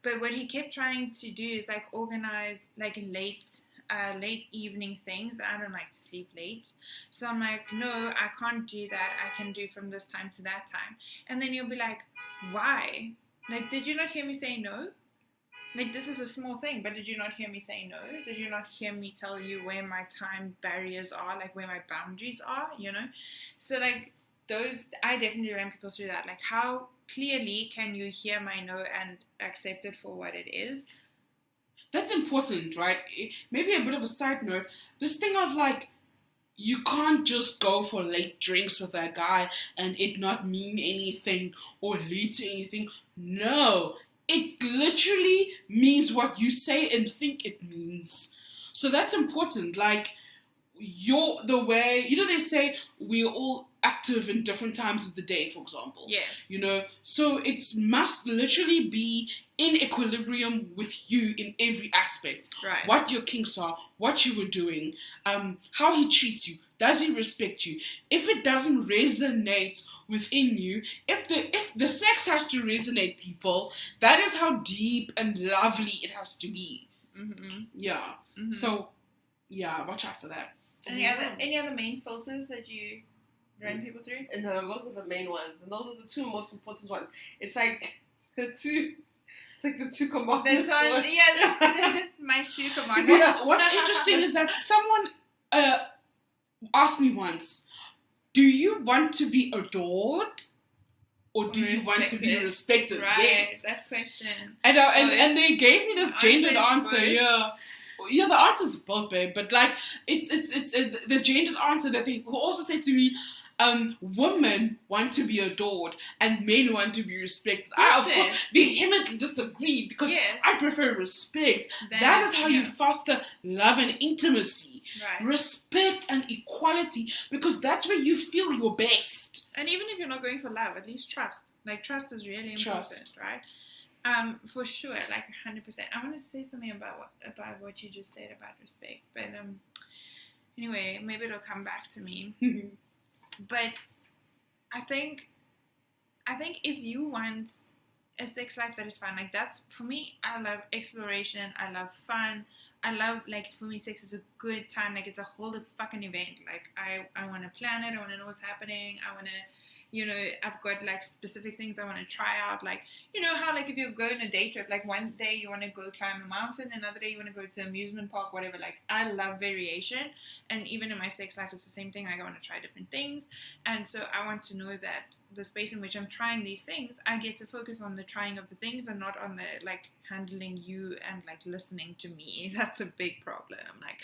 [SPEAKER 3] but what he kept trying to do is like organize like late evening things. I don't like to sleep late, so I'm like, no, I can't do that. I can do from this time to that time. And then you'll be like, why? Like, did you not hear me say no? Like, this is a small thing, but did you not hear me say no? Did you not hear me tell you where my time barriers are, like where my boundaries are, you know? So like those, I definitely ran people through that. Like, how clearly can you hear my no and accept it for what it is?
[SPEAKER 2] That's important, right? Maybe a bit of a side note. This thing of like, you can't just go for late drinks with that guy and it not mean anything or lead to anything. No, it literally means what you say and think it means. So that's important. Like, the way, you know, they say we're all active in different times of the day, for example.
[SPEAKER 3] Yes.
[SPEAKER 2] You know, so it must literally be in equilibrium with you in every aspect.
[SPEAKER 3] Right.
[SPEAKER 2] What your kinks are, what you were doing, how he treats you, does he respect you? If it doesn't resonate within you, if the sex has to resonate, people, that is how deep and lovely it has to be.
[SPEAKER 3] Mm-hmm.
[SPEAKER 2] Yeah.
[SPEAKER 3] Mm-hmm.
[SPEAKER 2] So Yeah, watch out for that.
[SPEAKER 3] Any other main filters that you run people through?
[SPEAKER 1] And those are the main ones, and those are the two most important ones. It's like the two commandments.
[SPEAKER 3] That's one, yeah, my two commandments.
[SPEAKER 2] What's interesting is that someone asked me once, do you want to be adored or do you want to be respected?
[SPEAKER 3] Right,
[SPEAKER 2] yes.
[SPEAKER 3] that question.
[SPEAKER 2] And they gave me this gendered answer.
[SPEAKER 3] Both.
[SPEAKER 2] Yeah, the answer is both, babe. But like, it's the gendered answer that they also said to me. Women want to be adored and men want to be respected. I, of course, vehemently disagree because I prefer respect. That is how you foster love and intimacy.
[SPEAKER 3] Right.
[SPEAKER 2] Respect and equality, because that's where you feel your best.
[SPEAKER 3] And even if you're not going for love, at least trust. Like, trust is really important, right? For sure, like 100%. I want to say something about what you just said about respect, but anyway, maybe it'll come back to me. But I think if you want a sex life that is fun, like that's, for me, I love exploration, I love fun, I love, like, for me, sex is a good time, like, it's a whole fucking event, like, I want to plan it, I want to know what's happening, I want to, you know, I've got, like, specific things I want to try out, like, you know how, like, if you go on a day trip, like, one day you want to go climb a mountain, another day you want to go to an amusement park, whatever, like, I love variation, and even in my sex life, it's the same thing, like, I want to try different things, and so I want to know that the space in which I'm trying these things, I get to focus on the trying of the things and not on the, like, handling you and, like, listening to me. That's a big problem, like,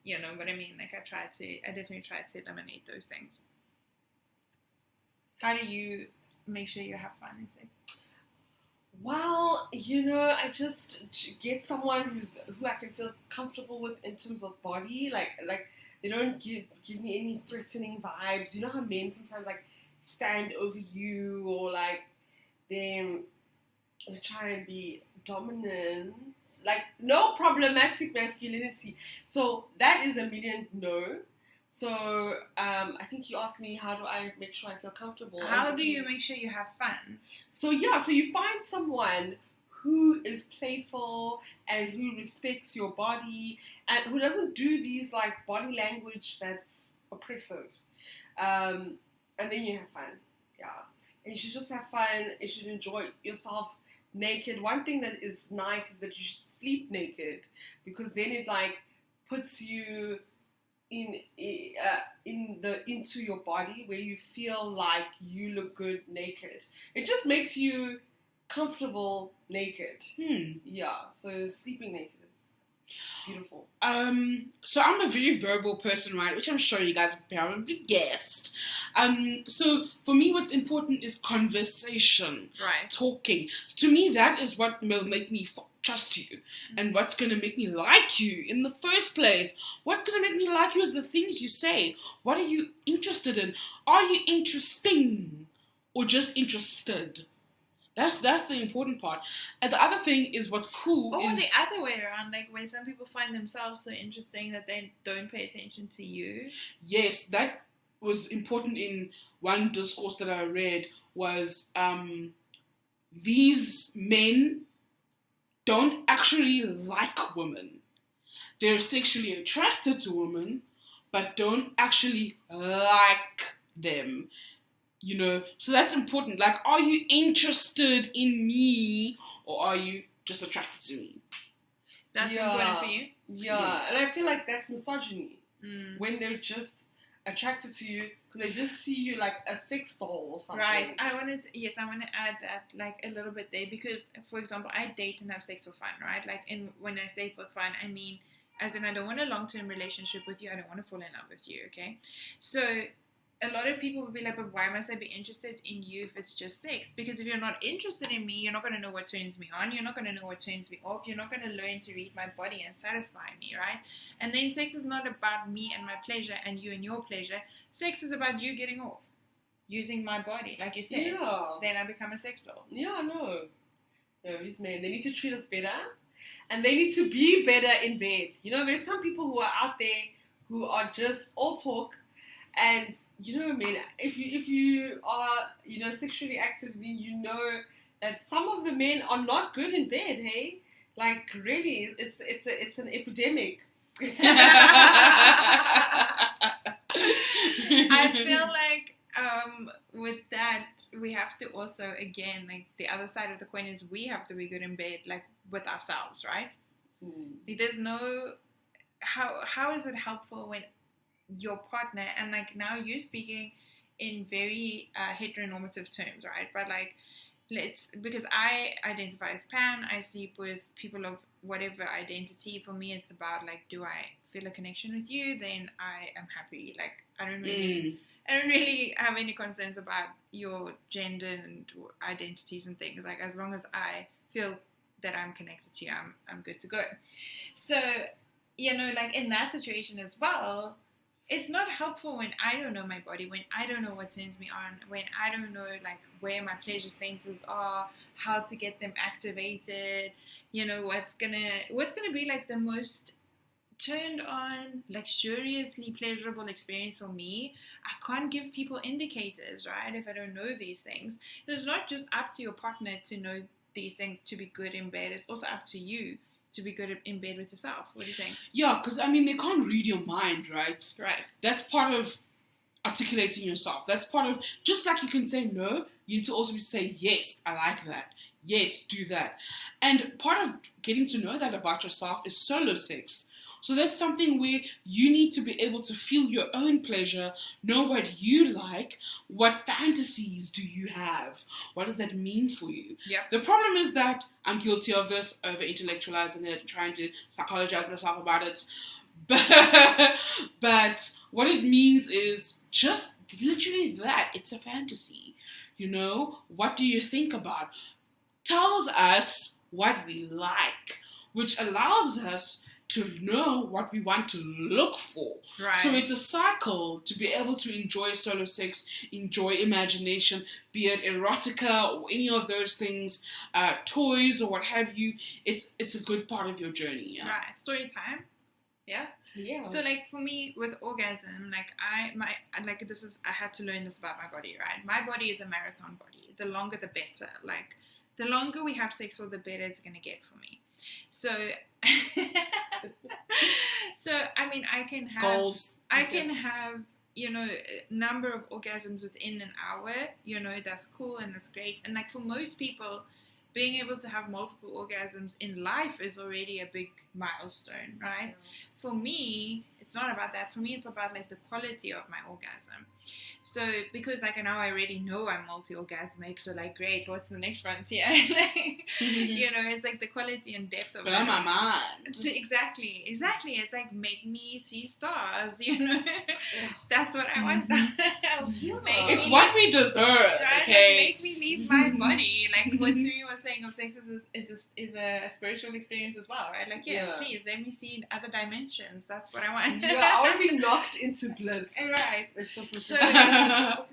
[SPEAKER 3] you know what I mean, like, I definitely try to eliminate those things. How do you make sure you have fun in sex?
[SPEAKER 1] Well, you know, I just get someone who I can feel comfortable with in terms of body. Like they don't give me any threatening vibes. You know how men sometimes, like, stand over you, or like they try and be dominant. Like, no problematic masculinity. So that is a million no. So I think you asked me, how do I make sure I feel comfortable?
[SPEAKER 3] How do you make sure you have fun?
[SPEAKER 1] So you find someone who is playful and who respects your body and who doesn't do these, like, body language that's oppressive. And then you have fun. Yeah. And you should just have fun. You should enjoy yourself naked. One thing that is nice is that you should sleep naked, because then it, like, puts you into your body where you feel like you look good naked. It just makes you comfortable naked. Yeah, so sleeping naked is beautiful.
[SPEAKER 2] So I'm a very verbal person, right? Which I'm sure you guys have probably guessed. So for me, what's important is conversation,
[SPEAKER 3] right?
[SPEAKER 2] Talking. To me, that is what will make me trust you, and what's going to make me like you in the first place. What's going to make me like you is the things you say. What are you interested in? Are you interesting or just interested? That's the important part. And the other thing is, what's cool
[SPEAKER 3] or
[SPEAKER 2] is
[SPEAKER 3] the other way around, like where some people find themselves so interesting that they don't pay attention to you.
[SPEAKER 2] Yes, that was important in one discourse that I read, was these men don't actually like women. They're sexually attracted to women, but don't actually like them. You know, so that's important. Like, are you interested in me, or are you just attracted to me?
[SPEAKER 3] That's important for you?
[SPEAKER 1] Yeah, and I feel like that's misogyny. When they're just attracted to you because they just see you like a sex doll or something.
[SPEAKER 3] Right. I want to add that, like, a little bit there, because, for example, I date and have sex for fun, right? Like, when I say for fun, I mean, as in, I don't want a long-term relationship with you. I don't want to fall in love with you, okay? So a lot of people will be like, but why must I be interested in you if it's just sex? Because if you're not interested in me, you're not going to know what turns me on. You're not going to know what turns me off. You're not going to learn to read my body and satisfy me, right? And then sex is not about me and my pleasure and you and your pleasure. Sex is about you getting off, using my body, like you said.
[SPEAKER 1] Yeah.
[SPEAKER 3] Then I become a sex doll.
[SPEAKER 1] Yeah, no, these men, they need to treat us better, and they need to be better in bed. You know, there's some people who are out there who are just all talk, and you know, man, if you are, you know, sexually active, then you know that some of the men are not good in bed. Hey, like, really, it's an epidemic.
[SPEAKER 3] I feel like with that we have to also, again, like the other side of the coin is we have to be good in bed, like with ourselves, right? Like, there's no how is it helpful when your partner, and like now you're speaking in very heteronormative terms, right? But like, because I identify as pan, I sleep with people of whatever identity. For me, it's about like, do I feel a connection with you? Then I am happy. Like, I don't really have any concerns about your gender and identities and things. Like, as long as I feel that I'm connected to you, I'm good to go. So, like in that situation as well, it's not helpful when I don't know my body, when I don't know what turns me on, when I don't know like where my pleasure centers are, how to get them activated, what's gonna be like the most turned on, luxuriously pleasurable experience for me. I can't give people indicators, right, if I don't know these things. It's not just up to your partner to know these things to be good in bed, it's also up to you to be good in bed with yourself. What do you think?
[SPEAKER 2] Yeah, because I mean, they can't read your mind, right?
[SPEAKER 3] Right.
[SPEAKER 2] That's part of articulating yourself. That's part of, just like you can say no, you need to also say, yes, I like that. Yes, do that. And part of getting to know that about yourself is solo sex. So that's something where you need to be able to feel your own pleasure, know what you like, what fantasies do you have, what does that mean for you?
[SPEAKER 3] Yep.
[SPEAKER 2] The problem is that I'm guilty of this, over-intellectualizing it, trying to psychologize myself about it. But what it means is just literally that. It's a fantasy. What do you think about? Tells us what we like, which allows us to know what we want to look for.
[SPEAKER 3] Right.
[SPEAKER 2] So it's a cycle to be able to enjoy solo sex, enjoy imagination, be it erotica or any of those things, toys or what have you. It's a good part of your journey. Yeah?
[SPEAKER 3] Right. Story time. Yeah.
[SPEAKER 1] Yeah.
[SPEAKER 3] So like for me with orgasm, like I had to learn this about my body, right? My body is a marathon body. The longer the better. Like the longer we have sex for, the better it's gonna get for me. So I mean I can have
[SPEAKER 2] goals.
[SPEAKER 3] I can have a number of orgasms within an hour. That's cool and that's great. And like for most people, being able to have multiple orgasms in life is already a big milestone, right? Yeah. For me, it's not about that. For me, it's about like the quality of my orgasm. So because like now I already know I'm multi-orgasmic, so like great, what's the next frontier? It's like the quality and depth of
[SPEAKER 2] blow my mind.
[SPEAKER 3] Exactly. It's like make me see stars. That's what I want.
[SPEAKER 2] It's what we deserve.
[SPEAKER 3] Right?
[SPEAKER 2] Okay.
[SPEAKER 3] Make me leave my body. Like what Suri was saying of sex is a spiritual experience as well, right? Like yes, please let me see other dimensions. That's what I want.
[SPEAKER 1] I want to be knocked into bliss.
[SPEAKER 3] Right.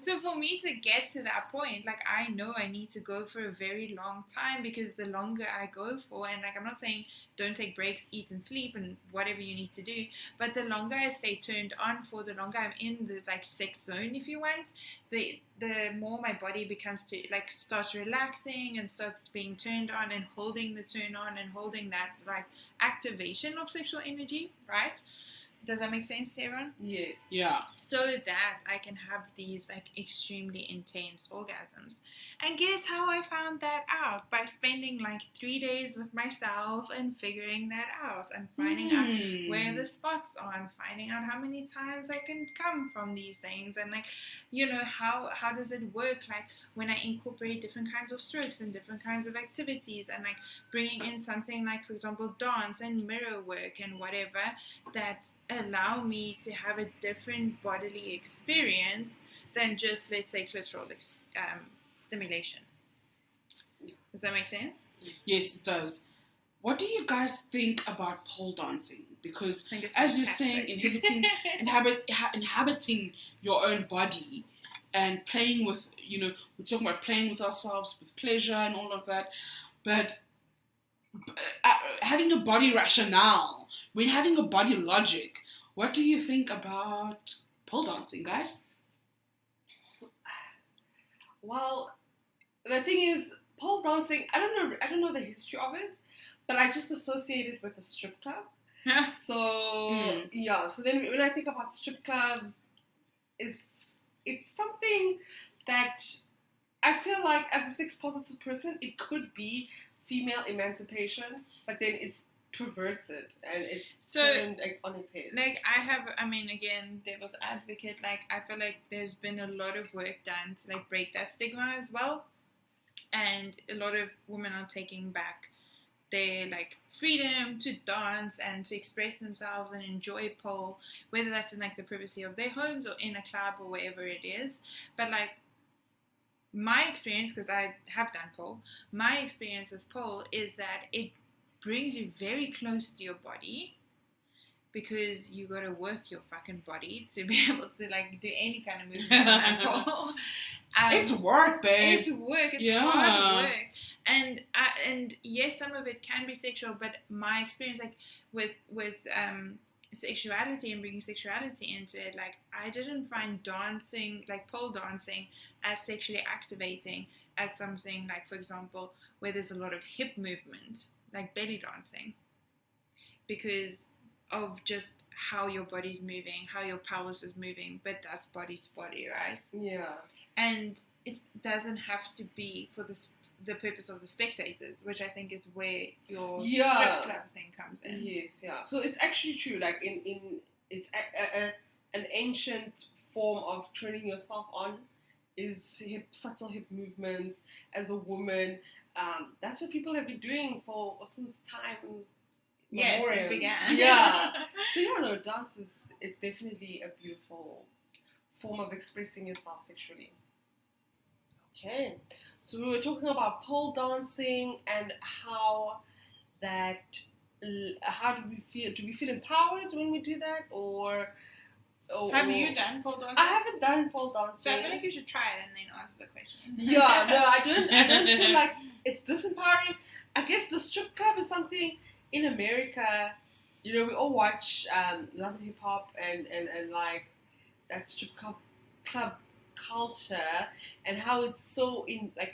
[SPEAKER 3] So for me to get to that point, like I know I need to go for a very long time, because the longer I go for, and like I'm not saying don't take breaks, eat and sleep and whatever you need to do, but the longer I stay turned on for, the longer I'm in the like sex zone, if you want, the more my body becomes to like starts relaxing and starts being turned on and holding the turn on and holding that like activation of sexual energy, right? Does that make sense to everyone?
[SPEAKER 1] Yes.
[SPEAKER 2] Yeah.
[SPEAKER 3] So that I can have these like extremely intense orgasms. And guess how I found that out? By spending like 3 days with myself and figuring that out and finding out where the spots are and finding out how many times I can come from these things, and like how does it work, like when I incorporate different kinds of strokes and different kinds of activities, and like bringing in something like, for example, dance and mirror work and whatever that allow me to have a different bodily experience than just, let's say, clitoral stimulation. Does that make sense?
[SPEAKER 2] Yes, it does. What do you guys think about pole dancing? Because
[SPEAKER 3] fantastic.
[SPEAKER 2] as you're saying, inhabiting your own body and playing with, we're talking about playing with ourselves with pleasure and all of that, but having a body rationale, when having a body logic, what do you think about pole dancing, guys?
[SPEAKER 1] Well, the thing is, pole dancing, I don't know the history of it, but I just associate it with a strip club. So yeah, so then when I think about strip clubs, it's something that I feel like as a sex positive person, it could be female emancipation, but then it's perverted and it's turned like on its head.
[SPEAKER 3] Like again, devil's advocate, like I feel like there's been a lot of work done to like break that stigma as well. And a lot of women are taking back their like freedom to dance and to express themselves and enjoy pole, whether that's in like the privacy of their homes or in a club or wherever it is. But like my experience, because I have done pole, my experience with pole is that it brings you very close to your body, because you got to work your fucking body to be able to like do any kind of movement on that pole.
[SPEAKER 2] It's work, babe.
[SPEAKER 3] It's work. It's hard work. And yes, some of it can be sexual, but my experience, like with sexuality and bringing sexuality into it, like I didn't find dancing, like pole dancing, as sexually activating as something like, for example, where there's a lot of hip movement, like belly dancing, because of just how your body's moving, how your pelvis is moving, but that's body to body, right?
[SPEAKER 1] Yeah.
[SPEAKER 3] And it doesn't have to be for the purpose of the spectators, which I think is where your strip club thing comes in.
[SPEAKER 1] Yes, yeah. So it's actually true. Like it's an ancient form of turning yourself on is subtle hip movements as a woman. That's what people have been doing since time.
[SPEAKER 3] Yes, it began.
[SPEAKER 1] Yeah. So no, dance it's definitely a beautiful form of expressing yourself sexually. Okay. So we were talking about pole dancing and how do we feel? Do we feel empowered when we do that, or
[SPEAKER 3] have you done pole dancing?
[SPEAKER 1] I haven't done pole dancing.
[SPEAKER 3] So I feel like you should try it and then answer the question.
[SPEAKER 1] Yeah, no, I don't feel like it's disempowering. I guess the strip club is something in America. We all watch Love and Hip Hop and like that strip club culture and how it's so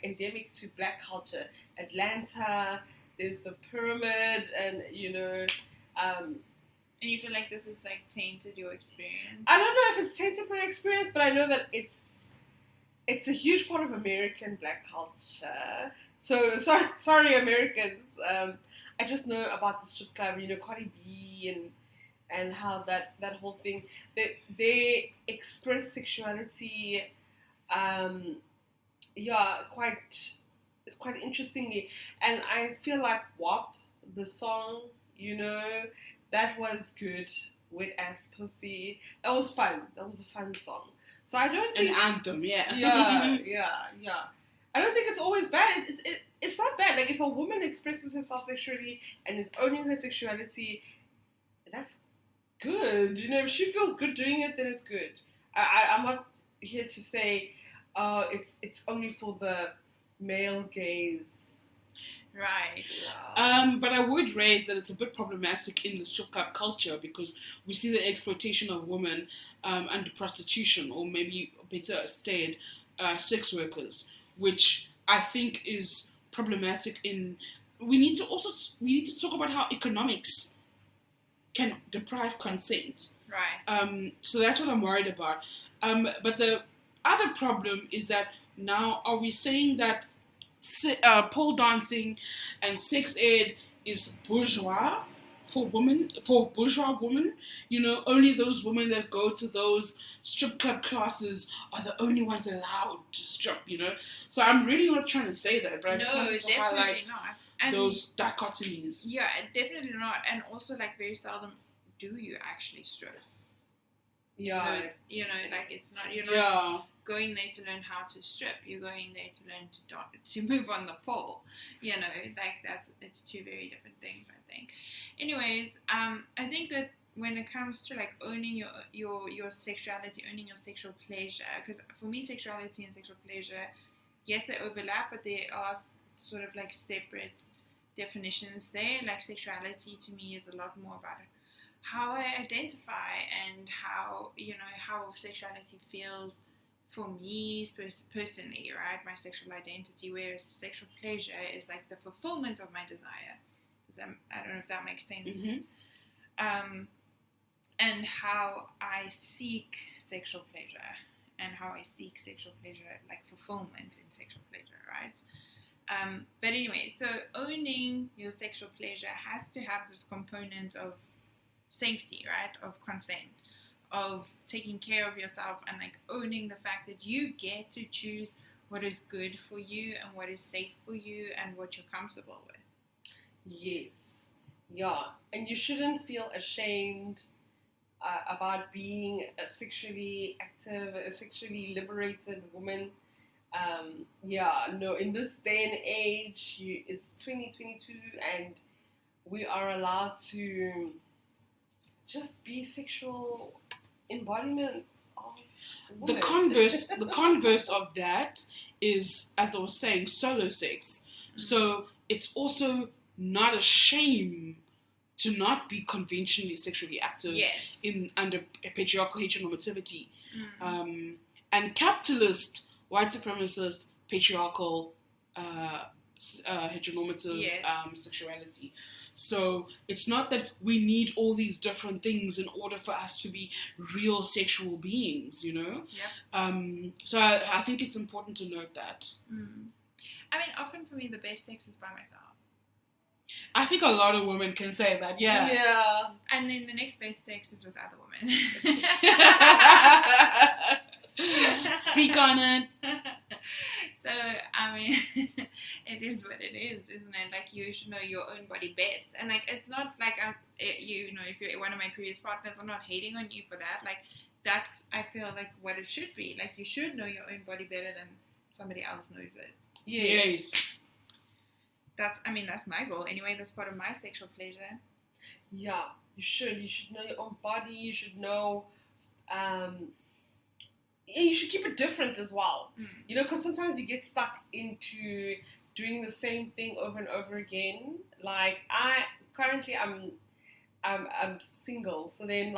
[SPEAKER 1] endemic to Black culture. Atlanta, there's the pyramid, and
[SPEAKER 3] and you feel like this has like tainted your experience?
[SPEAKER 1] I don't know if it's tainted my experience, but I know that it's a huge part of American Black culture. So sorry Americans. I just know about the strip club, Cardi B and how that whole thing, they express sexuality, quite interestingly. And I feel like WAP, the song, that was good. Wet Ass Pussy. That was fun. That was a fun song. So I don't think...
[SPEAKER 2] An anthem, yeah.
[SPEAKER 1] Yeah. I don't think it's always bad. It's not bad. Like, if a woman expresses herself sexually and is owning her sexuality, that's good. If she feels good doing it, then it's good. I'm not here to say, it's only for the male gaze.
[SPEAKER 3] Right.
[SPEAKER 1] Yeah.
[SPEAKER 2] But I would raise that it's a bit problematic in the strip club culture, because we see the exploitation of women under prostitution, or maybe better stated, sex workers, which I think is problematic. We need to talk about how economics can deprive consent.
[SPEAKER 3] Right.
[SPEAKER 2] So that's what I'm worried about. But the other problem is that now, are we saying that pole dancing and sex ed is bourgeois for bourgeois women? Only those women that go to those strip club classes are the only ones allowed to strip, So I'm really not trying to say that, but I just wanted to highlight those dichotomies.
[SPEAKER 3] Yeah, definitely not. And also, like, very seldom do you actually strip.
[SPEAKER 1] Yeah.
[SPEAKER 3] Because, it's not, you're not going there to learn how to strip. You're going there to learn to move on the pole. It's two very different things, I think. Anyways, I think that when it comes to like owning your sexuality, owning your sexual pleasure, because for me, sexuality and sexual pleasure, yes, they overlap, but they are sort of like separate definitions there. Like, sexuality to me is a lot more about how I identify and how sexuality feels for me personally, right? My sexual identity, whereas sexual pleasure is like the fulfillment of my desire. I don't know if that makes sense.
[SPEAKER 2] Mm-hmm.
[SPEAKER 3] and how I seek sexual pleasure and how I seek sexual pleasure, like fulfillment in sexual pleasure, right? But anyway, so owning your sexual pleasure has to have this component of safety, right? Of consent, of taking care of yourself, and like owning the fact that you get to choose what is good for you and what is safe for you and what you're comfortable with.
[SPEAKER 1] Yes. Yeah. And you shouldn't feel ashamed about being a sexually active, a sexually liberated woman. In this day and age, it's 2022 and we are allowed to just be sexual embodiments of
[SPEAKER 2] The
[SPEAKER 1] women.
[SPEAKER 2] the converse of that is, as I was saying, solo sex. So it's also not a shame to not be conventionally sexually active under a patriarchal heteronormativity, and capitalist, white supremacist, patriarchal, heteronormative sexuality. So it's not that we need all these different things in order for us to be real sexual beings, you know?
[SPEAKER 3] Yep.
[SPEAKER 2] So I think it's important to note that.
[SPEAKER 3] I mean, often for me, the best sex is by myself.
[SPEAKER 2] I think a lot of women can say that, yeah.
[SPEAKER 1] Yeah.
[SPEAKER 3] And then the next best sex is with other women.
[SPEAKER 2] Speak on it.
[SPEAKER 3] So, I mean, it is what it is, isn't it? Like, you should know your own body best. And, like, it's not like, if you're one of my previous partners, I'm not hating on you for that. Like, that's, I feel like, what it should be. Like, you should know your own body better than somebody else knows it.
[SPEAKER 2] Yes.
[SPEAKER 3] That's my goal. Anyway, that's part of my sexual pleasure.
[SPEAKER 1] Yeah, you should. You should know your own body. You should know, you should keep it different as well. You know, because sometimes you get stuck into doing the same thing over and over again. Like I'm single, so then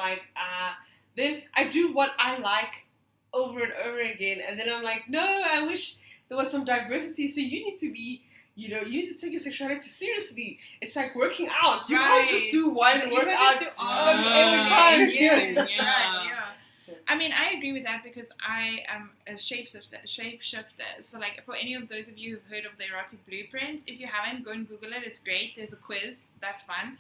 [SPEAKER 1] then I do what I like over and over again, and then I'm like, no, I wish there was some diversity. So you need to be. You know, you need to take your sexuality seriously. It's like working out. You can't just do one workout every time.
[SPEAKER 3] Yeah. I mean, I agree with that because I am a shapeshifter. So, like, for any of those of you who've heard of the erotic blueprints, if you haven't, go and Google it. It's great. There's a quiz. That's fun.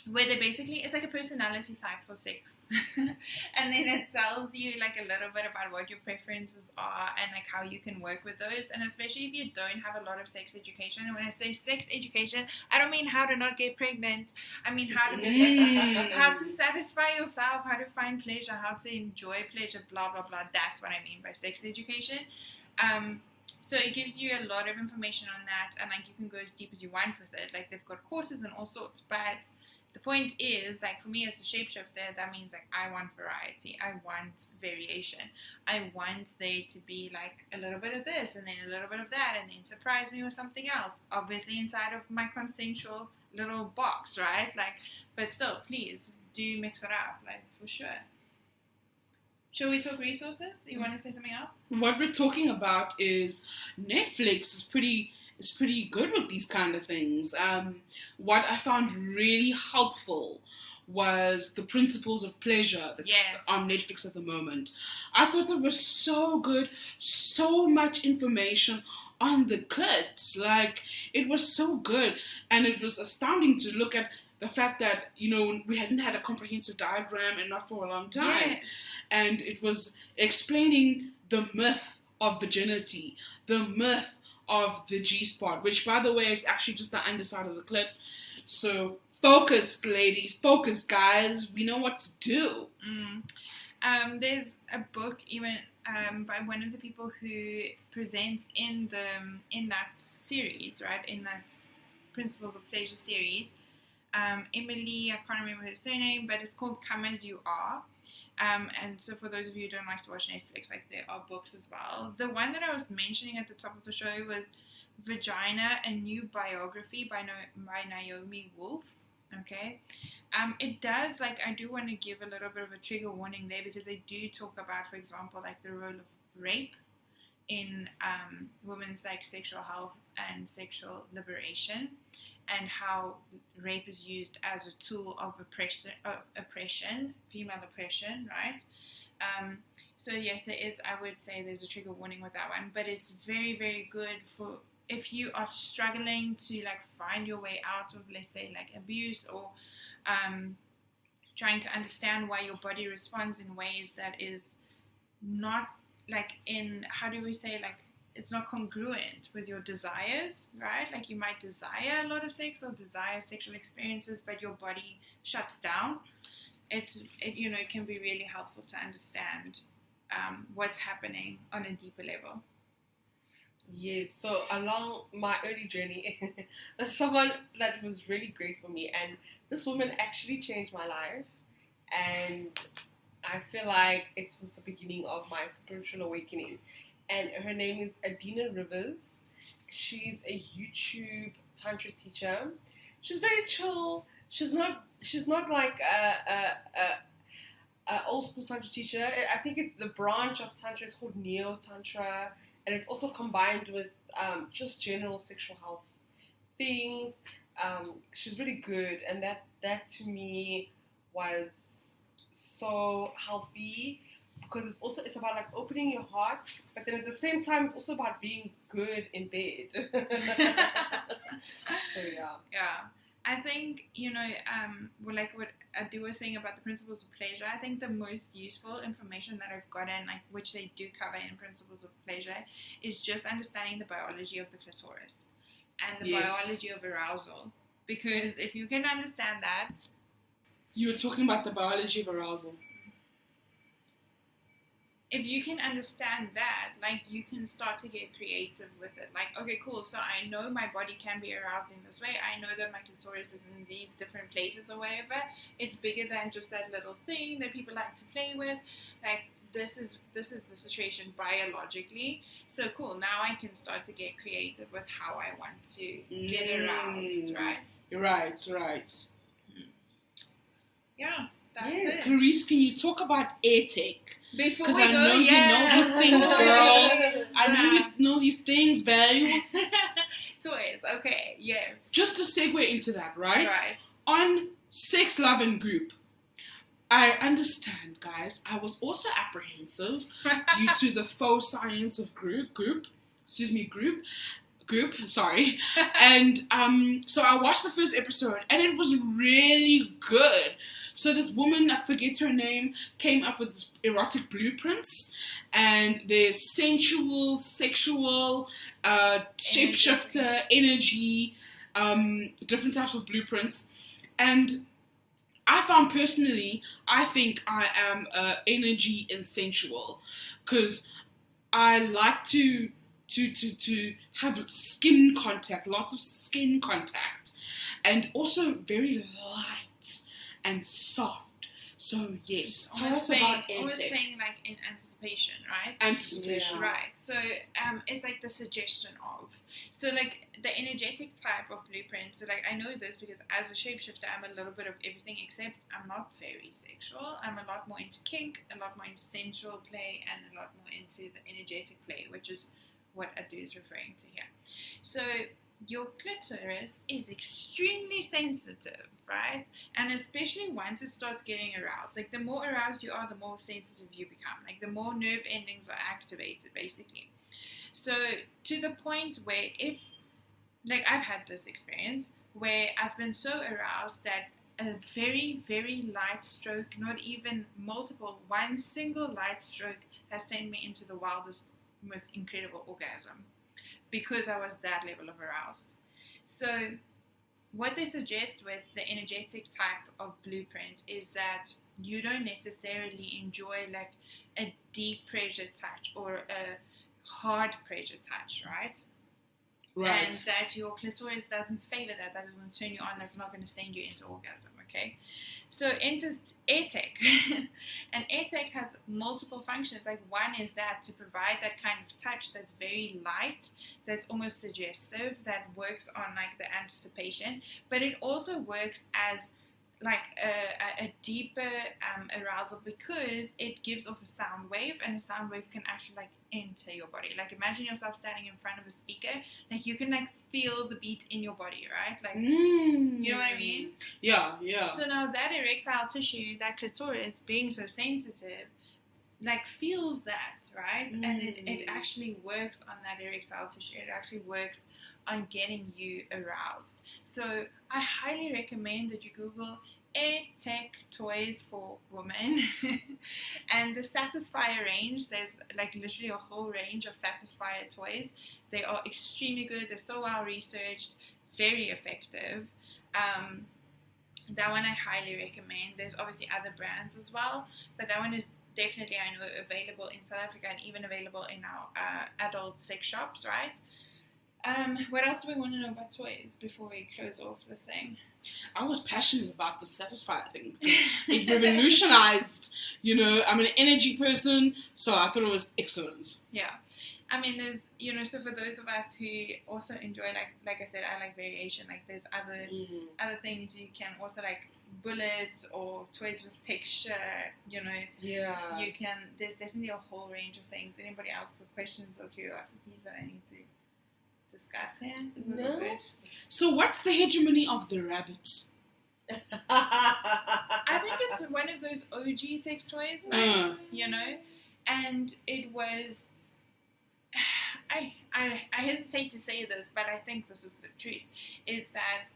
[SPEAKER 3] Where they basically, it's like a personality type for sex. And then it tells you like a little bit about what your preferences are and like how you can work with those. And especially if you don't have a lot of sex education. And when I say sex education, I don't mean how to not get pregnant. I mean how to satisfy yourself, how to find pleasure, how to enjoy pleasure, blah, blah, blah. That's what I mean by sex education. So it gives you a lot of information on that. And like you can go as deep as you want with it. Like they've got courses and all sorts, but the point is, like, for me as a shapeshifter, that means, like, I want variety. I want variation. I want there to be, like, a little bit of this and then a little bit of that and then surprise me with something else. Obviously inside of my consensual little box, right? Like, but still, please, do mix it up, like, for sure. Shall we talk resources? You want to say something else?
[SPEAKER 2] What we're talking about is Netflix is pretty good with these kind of things. What I found really helpful was the Principles of Pleasure that's on Netflix at the moment. I thought that was so good, so much information on the clits. Like, it was so good, and it was astounding to look at the fact that, you know, we hadn't had a comprehensive diagram and not for a long time. And it was explaining the myth of virginity, the myth of the G-spot, which, by the way, is actually just the underside of the clit. So focus, ladies, focus, guys. We know what to do.
[SPEAKER 3] There's a book even by one of the people who presents in that series, right? In that Principles of Pleasure series. Emily, I can't remember her surname, but it's called Come As You Are. And so for those of you who don't like to watch Netflix, like there are books as well. The one that I was mentioning at the top of the show was Vagina, A New Biography by Naomi Wolf. Okay. It does, like, I do want to give a little bit of a trigger warning there because they do talk about, for example, like the role of rape in women's like sexual health and sexual liberation. and how rape is used as a tool of oppression, female oppression, right? So yes, there is. I would say there's a trigger warning with that one, but it's very, very good for if you are struggling to like find your way out of, let's say, like abuse, or trying to understand why your body responds in ways that is not like in, how do we say, like it's not congruent with your desires, right? Like you might desire a lot of sex or desire sexual experiences, but your body shuts down. It can be really helpful to understand what's happening on a deeper level.
[SPEAKER 1] Yes, so along my early journey, someone that was really great for me, and this woman actually changed my life, and I feel like it was the beginning of my spiritual awakening, and her name is Adina Rivers. She's a YouTube Tantra teacher. She's very chill. She's not like a old school Tantra teacher. I think the branch of Tantra is called Neo Tantra, and it's also combined with just general sexual health things. She's really good, and that to me was so healthy, because it's about like opening your heart, but then at the same time it's also about being good in bed. So yeah.
[SPEAKER 3] Yeah. I think, like what Adu was saying about the principles of pleasure, I think the most useful information that I've gotten, like which they do cover in principles of pleasure, is just understanding the biology of the clitoris and the biology of arousal. Because if you can understand that...
[SPEAKER 2] You were talking about the biology of arousal.
[SPEAKER 3] If you can understand that, like, you can start to get creative with it. Like, okay, cool, so I know my body can be aroused in this way. I know that my clitoris is in these different places or whatever. It's bigger than just that little thing that people like to play with. Like, this is the situation biologically. So cool, now I can start to get creative with how I want to get aroused, right?
[SPEAKER 2] Right.
[SPEAKER 3] Yeah, that's
[SPEAKER 2] yes.
[SPEAKER 3] it.
[SPEAKER 2] Clarise, can you talk about AirTech?
[SPEAKER 3] Before
[SPEAKER 2] Because
[SPEAKER 3] we
[SPEAKER 2] I
[SPEAKER 3] go,
[SPEAKER 2] know you know these things, girl.
[SPEAKER 3] Yes.
[SPEAKER 2] I know you know these things, babe.
[SPEAKER 3] Toys, okay, yes.
[SPEAKER 2] Just to segue into that, right?
[SPEAKER 3] Right.
[SPEAKER 2] On Sex, Love and Group, I understand, guys, I was also apprehensive due to the faux science of group, sorry. And so I watched the first episode, and it was really good. So this woman, I forget her name, came up with erotic blueprints, and there's sensual, sexual, shapeshifter, energy, different types of blueprints. And I found personally, I think I am energy and sensual, because I like to have skin contact, lots of skin contact, and also very light and soft. So yes, tell us about AirTech.
[SPEAKER 3] Always playing like in anticipation, right?
[SPEAKER 2] Anticipation.
[SPEAKER 3] Yeah. Right. So it's like the suggestion of. So like the energetic type of blueprint. So like I know this because as a shapeshifter, I'm a little bit of everything, except I'm not very sexual. I'm a lot more into kink, a lot more into sensual play, and a lot more into the energetic play, which is what Adu is referring to here. So your clitoris is extremely sensitive, right? And especially once it starts getting aroused. Like the more aroused you are, the more sensitive you become. Like the more nerve endings are activated, basically. So to the point where like I've had this experience where I've been so aroused that a very, very light stroke, not even multiple, one single light stroke has sent me into the wildest, most incredible orgasm because I was that level of aroused. So what they suggest with the energetic type of blueprint is that you don't necessarily enjoy like a deep pressure touch or a hard pressure touch, right?
[SPEAKER 2] Right.
[SPEAKER 3] And that your clitoris doesn't favor that doesn't turn you on, that's not going to send you into orgasm, okay? So enters AirTech. And AirTech has multiple functions. Like one is that to provide that kind of touch that's very light, that's almost suggestive, that works on like the anticipation, but it also works as like a deeper arousal, because it gives off a sound wave, and a sound wave can actually like enter your body. Like imagine yourself standing in front of a speaker, like you can like feel the beat in your body, right? Like you know what I mean?
[SPEAKER 2] Yeah.
[SPEAKER 3] So now that erectile tissue, that clitoris being so sensitive, like feels that, right? And it actually works on that erectile tissue. It actually works on getting you aroused. So I highly recommend that you Google air tech toys for women and the Satisfyer range. There's like literally a whole range of Satisfyer toys. They are extremely good. They're so well researched, very effective. That one I highly recommend. There's obviously other brands as well, but that one is definitely, I know, available in South Africa and even available in our adult sex shops, right? What else do we want to know about toys before we close off this thing?
[SPEAKER 2] I was passionate about the Satisfyer thing because it revolutionized, I'm an energy person, so I thought it was excellent.
[SPEAKER 3] Yeah. I mean, there's, so for those of us who also enjoy, like I said, I like variation. Like there's other things you can also like bullets or toys with texture,
[SPEAKER 2] Yeah.
[SPEAKER 3] You can, there's definitely a whole range of things. Anybody else got questions or curiosities that I need to discuss here?
[SPEAKER 2] No. Good. So what's the hegemony of the rabbit?
[SPEAKER 3] I think it's one of those OG sex toys, like, and it was, I hesitate to say this, but I think this is the truth, is that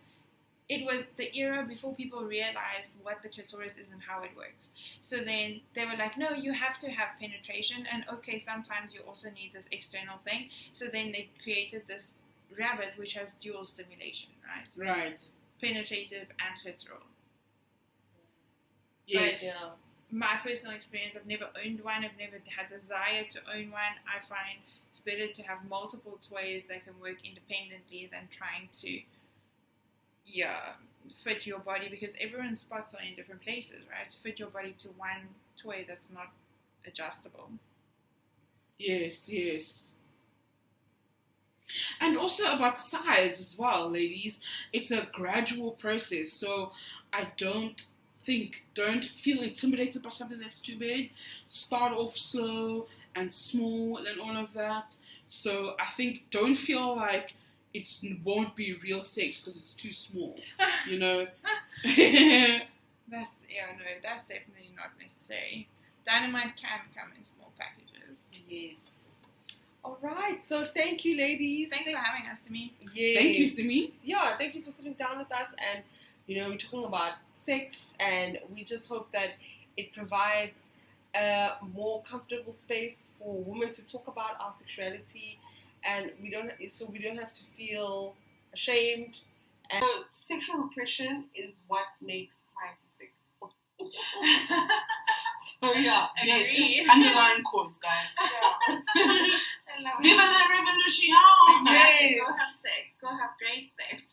[SPEAKER 3] it was the era before people realized what the clitoris is and how it works. So then they were like, no, you have to have penetration, and okay, sometimes you also need this external thing. So then they created this rabbit which has dual stimulation, right?
[SPEAKER 2] Right.
[SPEAKER 3] Penetrative and clitoral.
[SPEAKER 2] Yes.
[SPEAKER 3] But, yeah. My personal experience, I've never owned one, I've never had desire to own one. I find it's better to have multiple toys that can work independently than trying to fit your body, because everyone's spots are in different places, right? To fit your body to one toy that's not adjustable.
[SPEAKER 2] Yes. And also about size as well, ladies. It's a gradual process, so I don't feel intimidated by something that's too big. Start off slow and small and all of that. So I think don't feel like it won't be real sex because it's too small,
[SPEAKER 3] That's definitely not necessary. Dynamite can come in small packages.
[SPEAKER 1] Yes. All right. So thank you, ladies.
[SPEAKER 3] Thanks for having us, Simi.
[SPEAKER 2] Yes. Thank you, Simi.
[SPEAKER 1] Yeah, thank you for sitting down with us, and we're talking about sex, and we just hope that it provides a more comfortable space for women to talk about our sexuality, and we don't have to feel ashamed. And so sexual repression is what makes society sick. So yeah,
[SPEAKER 2] yes, underlying cause, guys.
[SPEAKER 3] Yeah.
[SPEAKER 2] Viva la revolution!
[SPEAKER 3] Exactly. Go have sex. Go have great sex.